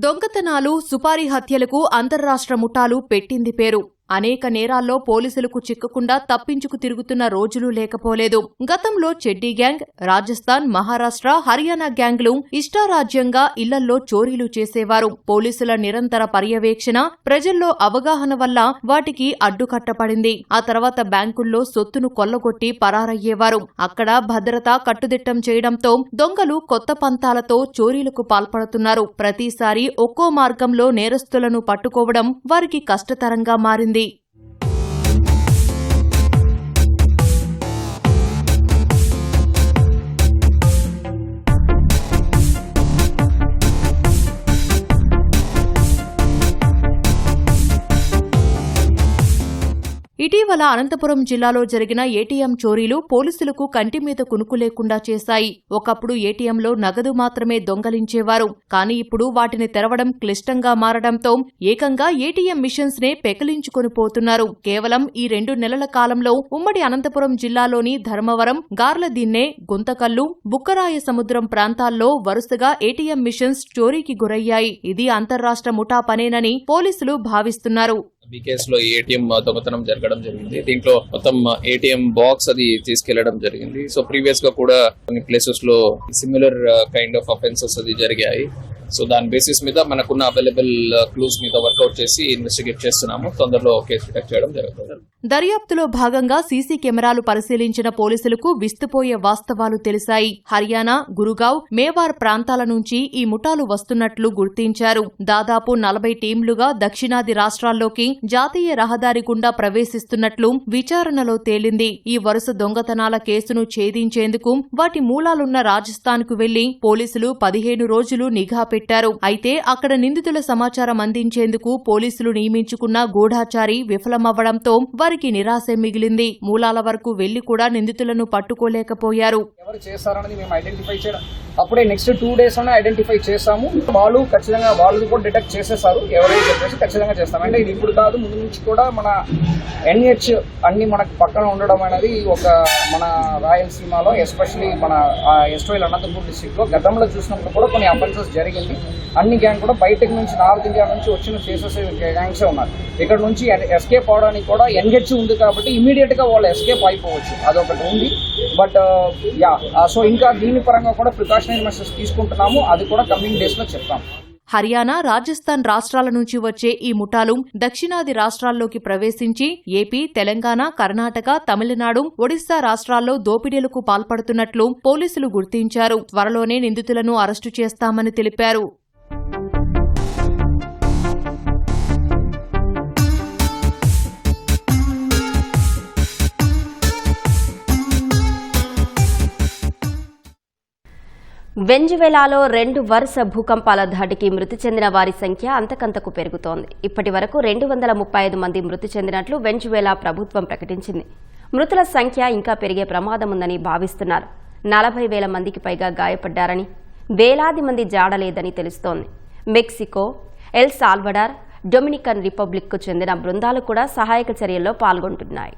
దొంగతనాలు, సుపారీ హత్యలకు అంతర్రాష్ట్ర ముఠాలు పెట్టింది పేరు. అనేక నేరాల్లో పోలీసులకు చిక్కకుండా తప్పించుకు తిరుగుతున్న రోజులు లేకపోలేదు. గతంలో చెడ్డీ గ్యాంగ్, రాజస్థాన్, మహారాష్ట్ర, హర్యానా గ్యాంగ్లు ఇష్టారాజ్యంగా ఇళ్లల్లో చోరీలు చేసేవారు. పోలీసుల నిరంతర పర్యవేక్షణ, ప్రజల్లో అవగాహన వల్ల వాటికి అడ్డుకట్టపడింది. ఆ తర్వాత బ్యాంకుల్లో సొత్తును కొల్లగొట్టి పరారయ్యేవారు. అక్కడ భద్రత కట్టుదిట్టం చేయడంతో దొంగలు కొత్త పంతాలతో చోరీలకు పాల్పడుతున్నారు. ప్రతిసారి ఒక్కో మార్గంలో నేరస్తులను పట్టుకోవడం వారికి కష్టతరంగా మారింది. ఇటీవల అనంతపురం జిల్లాలో జరిగిన ఏటీఎం చోరీలు పోలీసులకు కంటి మీద కునుకు లేకుండా చేశాయి. ఒకప్పుడు ఏటీఎంలో నగదు మాత్రమే దొంగలించేవారు. కానీ ఇప్పుడు వాటిని తెరవడం క్లిష్టంగా మారడంతో ఏకంగా ఏటీఎం మిషన్స్ నే పెకిలించుకొని పోతున్నారు. కేవలం ఈ 2 నెలల కాలంలో ఉమ్మడి అనంతపురం జిల్లాలోని ధర్మవరం, గార్లదిన్నె, గుంతకల్లు, బుక్కరాయ సముద్రం ప్రాంతాల్లో వరుసగా ఏటీఎం మిషన్స్ చోరీకి గురయ్యాయి. ఇది అంతర్రాష్ట్ర ముఠా పనేనని పోలీసులు భావిస్తున్నారు. ఈ కేసులో ఏటీఎం దొంగతనం జరగడం జరిగింది. దీంట్లో మొత్తం ఏటీఎం బాక్స్ అది తీసుకెళ్లడం జరిగింది. సో ప్రీవియస్ గా కూడా కొన్ని ప్లేసెస్ లో సిమిలర్ కైండ్ ఆఫ్ అఫెన్సెస్ అది జరిగాయి. సో దాని బేసిస్ మీద మనకున్న అవైలబుల్ క్లూస్ మీద వర్కౌట్ చేసి ఇన్వెస్టిగేట్ చేస్తున్నాము. తొందరలో కేసు డిటెక్ట్ చేయడం జరుగుతుంది. దర్యాప్తులో భాగంగా సీసీ కెమెరాలు పరిశీలించిన పోలీసులకు విస్తుపోయే వాస్తవాలు తెలిసాయి. హర్యానా, గురుగావ్, మేవార్ ప్రాంతాల నుంచి ఈ ముఠాలు వస్తున్నట్లు గుర్తించారు. దాదాపు 40 టీంలుగా దక్షిణాది రాష్ట్రాల్లోకి జాతీయ రహదారి గుండా ప్రవేశిస్తున్నట్లు విచారణలో తేలింది. ఈ వరుస దొంగతనాల కేసును ఛేదించేందుకు వాటి మూలాలున్న రాజస్థాన్కు వెళ్లి పోలీసులు 15 రోజులు నిఘా పెట్టారు. అయితే అక్కడ నిందితుల సమాచారం అందించేందుకు పోలీసులు నియమించుకున్న గూఢాచారి విఫలమవ్వడంతో వారికి నిరాశ మిగిలింది. మూలాల వరకు వెళ్లి కూడా నిందితులను పట్టుకోలేకపోయారు. ఎవరు చేస్తారనేది మేము ఐడెంటిఫై చేయడం అప్పుడే నెక్స్ట్ 2 daysలోనే ఐడెంటిఫై చేస్తాము. వాళ్ళు ఖచ్చితంగా వాళ్ళు కూడా డిటెక్ట్ చేసేసారు ఎవరైతే చెప్పేసి ఖచ్చితంగా చేస్తాం. అంటే ఇది ఇప్పుడు కాదు, ముందు నుంచి కూడా మన NH అన్ని మనకు పక్కన ఉండడం అనేది ఒక మన రాయలసీమలో ఎస్పెషల్లీ మన ఎస్టోయిల్ అనంతపూర్ డిస్ట్రిక్ట్లో గతంలో చూసినప్పుడు కూడా కొన్ని అఫెన్సెస్ జరిగింది. అన్ని గ్యాంగ్ కూడా బయటకు నుంచి నార్త్ ఇండియా నుంచి వచ్చిన చేసేసే గ్యాంగ్సే ఉన్నారు. ఇక్కడ నుంచి ఎస్కేప్ అవడానికి కూడా NH ఉంది కాబట్టి ఇమీడియట్ గా వాళ్ళు ఎస్కేప్ అయిపోవచ్చు, అదొకటి ఉంది. బట్ సో ఇంకా దీని పరంగా కూడా ప్రికాషనరీ మెషర్స్ తీసుకుంటున్నాము, అది కూడా కమింగ్ డేస్ లో చెప్తాం. హర్యానా, రాజస్థాన్ రాష్ట్రాల నుంచి వచ్చే ఈ ముఠాలు దక్షిణాది రాష్ట్రాల్లోకి ప్రవేశించి ఏపీ, తెలంగాణ, కర్ణాటక, తమిళనాడు, ఒడిశా రాష్ట్రాల్లో దోపిడీలకు పాల్పడుతున్నట్లు పోలీసులు గుర్తించారు. త్వరలోనే నిందితులను అరెస్టు చేస్తామని తెలిపారు. వెంజువెలాలో 2 వరుస భూకంపాల ధాటికి మృతి చెందిన వారి సంఖ్య అంతకంతకు పెరుగుతోంది. ఇప్పటి వరకు 235 మంది మృతి చెందినట్లు వెంజువెలా ప్రభుత్వం ప్రకటించింది. మృతుల సంఖ్య ఇంకా పెరిగే ప్రమాదం ఉందని భావిస్తున్నారు. 40,000 మందికి పైగా గాయపడ్డారని, వేలాది మంది జాడలేదని తెలుస్తోంది. మెక్సికో, ఎల్ సాల్వడార్, డొమినికన్ రిపబ్లిక్కు చెందిన బృందాలు కూడా సహాయక చర్యల్లో పాల్గొంటున్నాయి.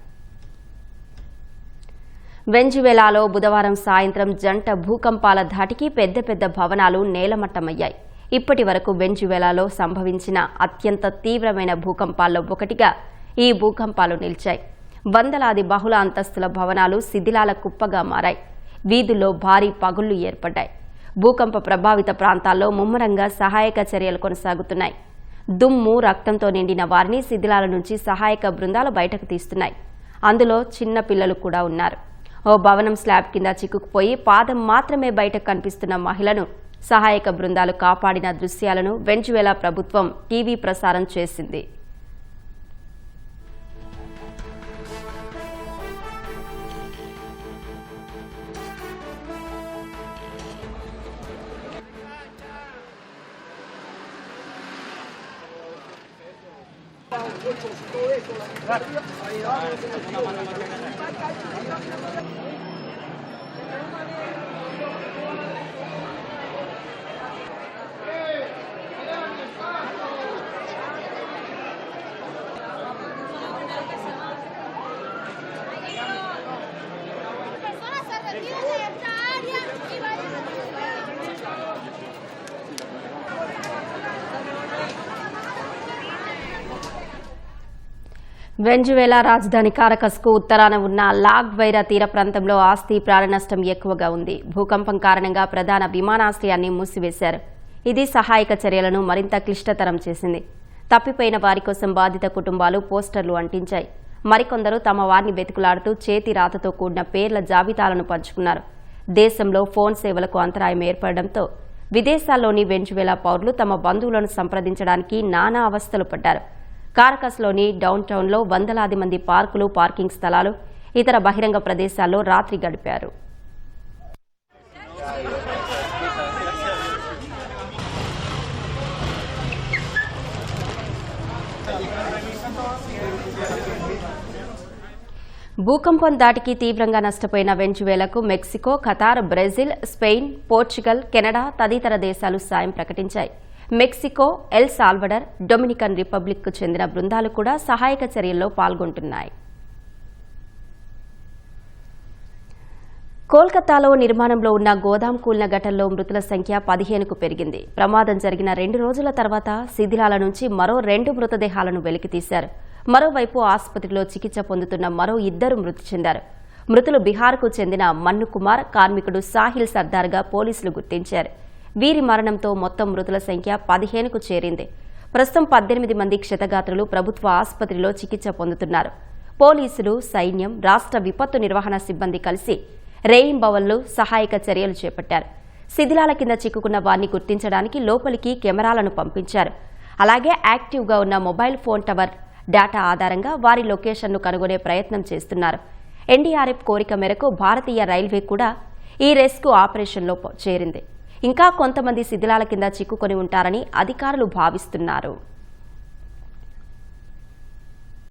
వెంజువెలాలో బుధవారం సాయంత్రం జంట భూకంపాల ధాటికి పెద్ద పెద్ద భవనాలు నేలమట్టమయ్యాయి. ఇప్పటి వరకు వెంజువెలాలో సంభవించిన అత్యంత తీవ్రమైన భూకంపాల్లో ఒకటిగా ఈ భూకంపాలు నిలిచాయి. వందలాది బహుళ అంతస్తుల భవనాలు శిథిలాల కుప్పగా మారాయి. వీధుల్లో భారీ పగుళ్లు ఏర్పడ్డాయి. భూకంప ప్రభావిత ప్రాంతాల్లో ముమ్మరంగా సహాయక చర్యలు కొనసాగుతున్నాయి. దుమ్ము, రక్తంతో నిండిన వారిని శిథిలాల నుంచి సహాయక బృందాలు బయటకు తీస్తున్నాయి. అందులో చిన్న పిల్లలు కూడా ఉన్నారు. ఓ భవనం స్లాబ్ కింద చిక్కుకుపోయి పాదం మాత్రమే బయటకు కనిపిస్తున్న మహిళను సహాయక బృందాలు కాపాడిన దృశ్యాలను వెంజువెలా ప్రభుత్వం టీవీ ప్రసారం చేసింది. వెంజువెలా రాజధాని కారకస్కు ఉత్తరాన ఉన్న లాగ్వైరా తీర ప్రాంతంలో ఆస్తి ప్రాణ నష్టం ఎక్కువగా ఉంది. భూకంపం కారణంగా ప్రధాన విమానాశ్రయాన్ని మూసివేశారు. ఇది సహాయక చర్యలను మరింత క్లిష్టతరం చేసింది. తప్పిపోయిన వారి కోసం బాధిత కుటుంబాలు పోస్టర్లు అంటించాయి. మరికొందరు తమ వారిని వెతుకులాడుతూ చేతి రాతతో కూడిన పేర్ల జాబితాలను పంచుకున్నారు. దేశంలో ఫోన్ సేవలకు అంతరాయం ఏర్పడడంతో విదేశాల్లోని వెంజువెలా పౌరులు తమ బంధువులను సంప్రదించడానికి నానా అవస్థలు పడ్డారు. కారకస్లోని డౌన్ టౌన్లో వందలాది మంది పార్కులు, పార్కింగ్ స్థలాలు, ఇతర బహిరంగ ప్రదేశాల్లో రాత్రి గడిపారు. భూకంపం దాటికి తీవ్రంగా నష్టపోయిన వెంజువెలాకు Mexico, Qatar, Brazil, Spain, Portugal, Canada తదితర దేశాలు సాయం ప్రకటించాయి. మెక్సికో, ఎల్ సాల్వడార్, డొమినికన్ రిపబ్లిక్కు చెందిన బృందాలు కూడా సహాయక చర్యల్లో పాల్గొంటున్నాయి. కోల్కతాలో నిర్మాణంలో ఉన్న గోదాం కూలిన ఘటనలో మృతుల సంఖ్య 15కు పెరిగింది. ప్రమాదం జరిగిన 2 రోజుల తర్వాత శిథిలాల నుంచి మరో 2 మృతదేహాలను వెలికితీశారు. మరోవైపు ఆసుపత్రిలో చికిత్స పొందుతున్న మరో 2 మృతి చెందారు. మృతులు బీహార్కు చెందిన మన్ను కుమార్, కార్మికుడు సాహిల్ సర్దార్గా పోలీసులు గుర్తించారు. వీరి మరణంతో మొత్తం మృతుల సంఖ్య 15కు చేరింది. ప్రస్తుతం 18 మంది క్షతగాత్రులు ప్రభుత్వ ఆసుపత్రిలో చికిత్స పొందుతున్నారు. పోలీసులు, సైన్యం, రాష్ట్ర విపత్తు నిర్వహణ సిబ్బంది కలిసి రేయింబవళ్లు సహాయక చర్యలు చేపట్టారు. శిథిలాల కింద చిక్కుకున్న వారిని గుర్తించడానికి లోపలికి కెమెరాలను పంపించారు. అలాగే యాక్టివ్గా ఉన్న మొబైల్ ఫోన్ టవర్ డేటా ఆధారంగా వారి లొకేషన్ను కనుగొనే ప్రయత్నం చేస్తున్నారు. ఎన్డీఆర్ఎఫ్ కోరిక మేరకు భారతీయ రైల్వే కూడా ఈ రెస్క్యూ ఆపరేషన్లో చేరింది. ఇంకా కొంతమంది శిథిలాల కింద చిక్కుకొని ఉంటారని అధికారులు భావిస్తున్నారు.